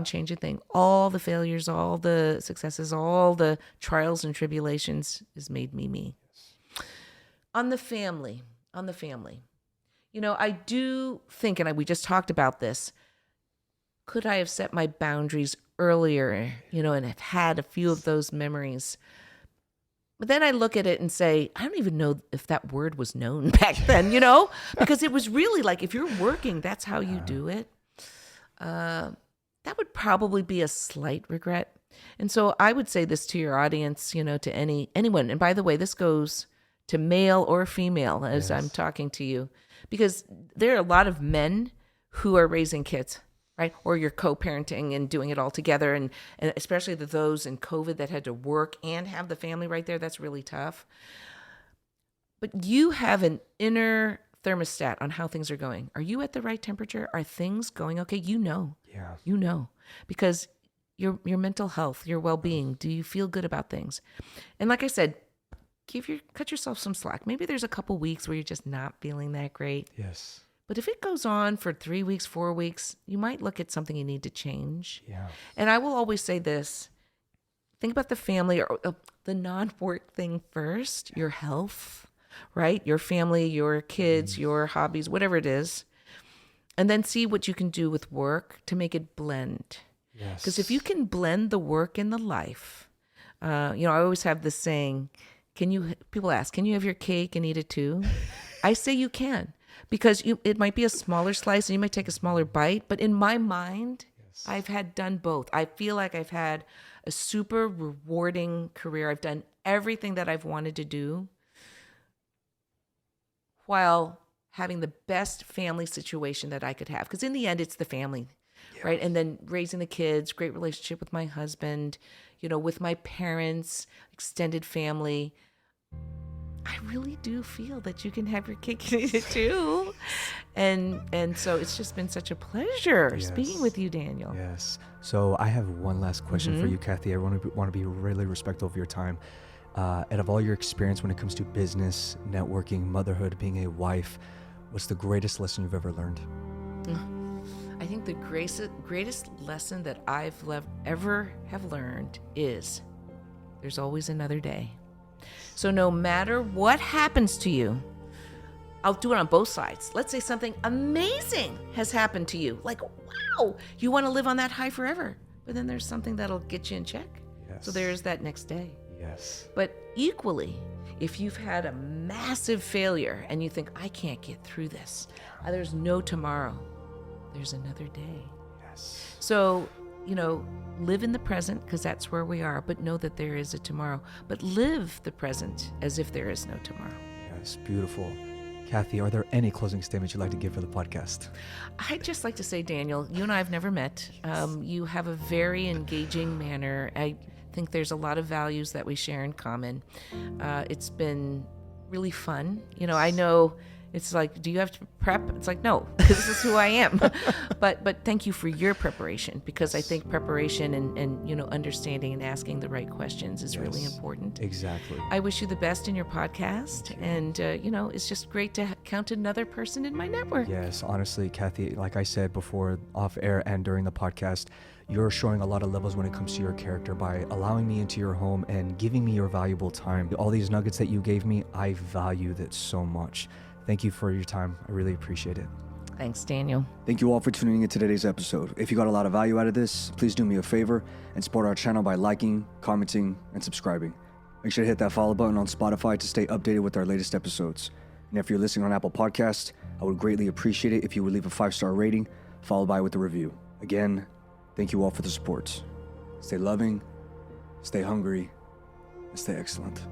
Speaker 2: change a thing. All the failures, all the successes, all the trials and tribulations has made me me. On the family, I do think, and we just talked about this, could I have set my boundaries earlier, and have had a few of those memories? But then I look at it and say, I don't even know if that word was known back then, because it was really like, if you're working, that's how you do it. That would probably be a slight regret. And so I would say this to your audience, to anyone. And by the way, this goes to male or female as I'm talking to you, because there are a lot of men who are raising kids. right? Or you're co-parenting and doing it all together. And especially those in COVID that had to work and have the family right there, that's really tough. But you have an inner thermostat on how things are going. Are you at the right temperature? Are things going okay?
Speaker 1: Yeah.
Speaker 2: You know, because your mental health, your well-being, do you feel good about things? And like I said, cut yourself some slack. Maybe there's a couple weeks where you're just not feeling that great.
Speaker 1: Yes.
Speaker 2: But if it goes on for 3 weeks, 4 weeks, you might look at something you need to change.
Speaker 1: Yeah.
Speaker 2: And I will always say this. Think about the family or the non-work thing first, your health, right? Your family, your kids, your hobbies, whatever it is. And then see what you can do with work to make it blend.
Speaker 1: Yes.
Speaker 2: Because if you can blend the work and the life, I always have this saying, people ask, can you have your cake and eat it too? I say you can. Because it might be a smaller slice and you might take a smaller bite. But in my mind, I've done both. I feel like I've had a super rewarding career. I've done everything that I've wanted to do while having the best family situation that I could have. Because in the end, it's the family, right? And then raising the kids, great relationship with my husband, with my parents, extended family. I really do feel that you can have your cake and eat it too. And so it's just been such a pleasure speaking with you, Daniel.
Speaker 1: Yes. So I have one last question for you, Kathy. I want to be really respectful of your time. Out of all your experience when it comes to business, networking, motherhood, being a wife, what's the greatest lesson you've ever learned?
Speaker 2: I think the greatest lesson that I've ever have learned is there's always another day. So no matter what happens to you, I'll do it on both sides. Let's say something amazing has happened to you. Like, wow, you want to live on that high forever. But then there's something that'll get you in check.
Speaker 1: Yes.
Speaker 2: So there's that next day.
Speaker 1: Yes.
Speaker 2: But equally, if you've had a massive failure and you think, I can't get through this, there's no tomorrow, there's another day.
Speaker 1: Yes.
Speaker 2: So, live in the present because that's where we are, but know that there is a tomorrow. But live the present as if there is no tomorrow.
Speaker 1: Yes, beautiful. Kathy, are there any closing statements you'd like to give for the podcast?
Speaker 2: I'd just like to say, Daniel, you and I have never met. You have a very engaging manner. I think there's a lot of values that we share in common. It's been really fun. I know it's like, do you have to prep? It's like, no, this is who I am. But thank you for your preparation, because I think preparation and understanding and asking the right questions is really important.
Speaker 1: Exactly.
Speaker 2: I wish you the best in your podcast. And, it's just great to count another person in my network.
Speaker 1: Yes, honestly, Kathy, like I said before, off air and during the podcast, you're showing a lot of levels when it comes to your character by allowing me into your home and giving me your valuable time. All these nuggets that you gave me, I value that so much. Thank you for your time. I really appreciate it.
Speaker 2: Thanks, Daniel.
Speaker 1: Thank you all for tuning into today's episode. If you got a lot of value out of this, please do me a favor and support our channel by liking, commenting, and subscribing. Make sure to hit that follow button on Spotify to stay updated with our latest episodes. And if you're listening on Apple Podcasts, I would greatly appreciate it if you would leave a 5-star rating, followed by with a review. Again, thank you all for the support. Stay loving, stay hungry, and stay excellent.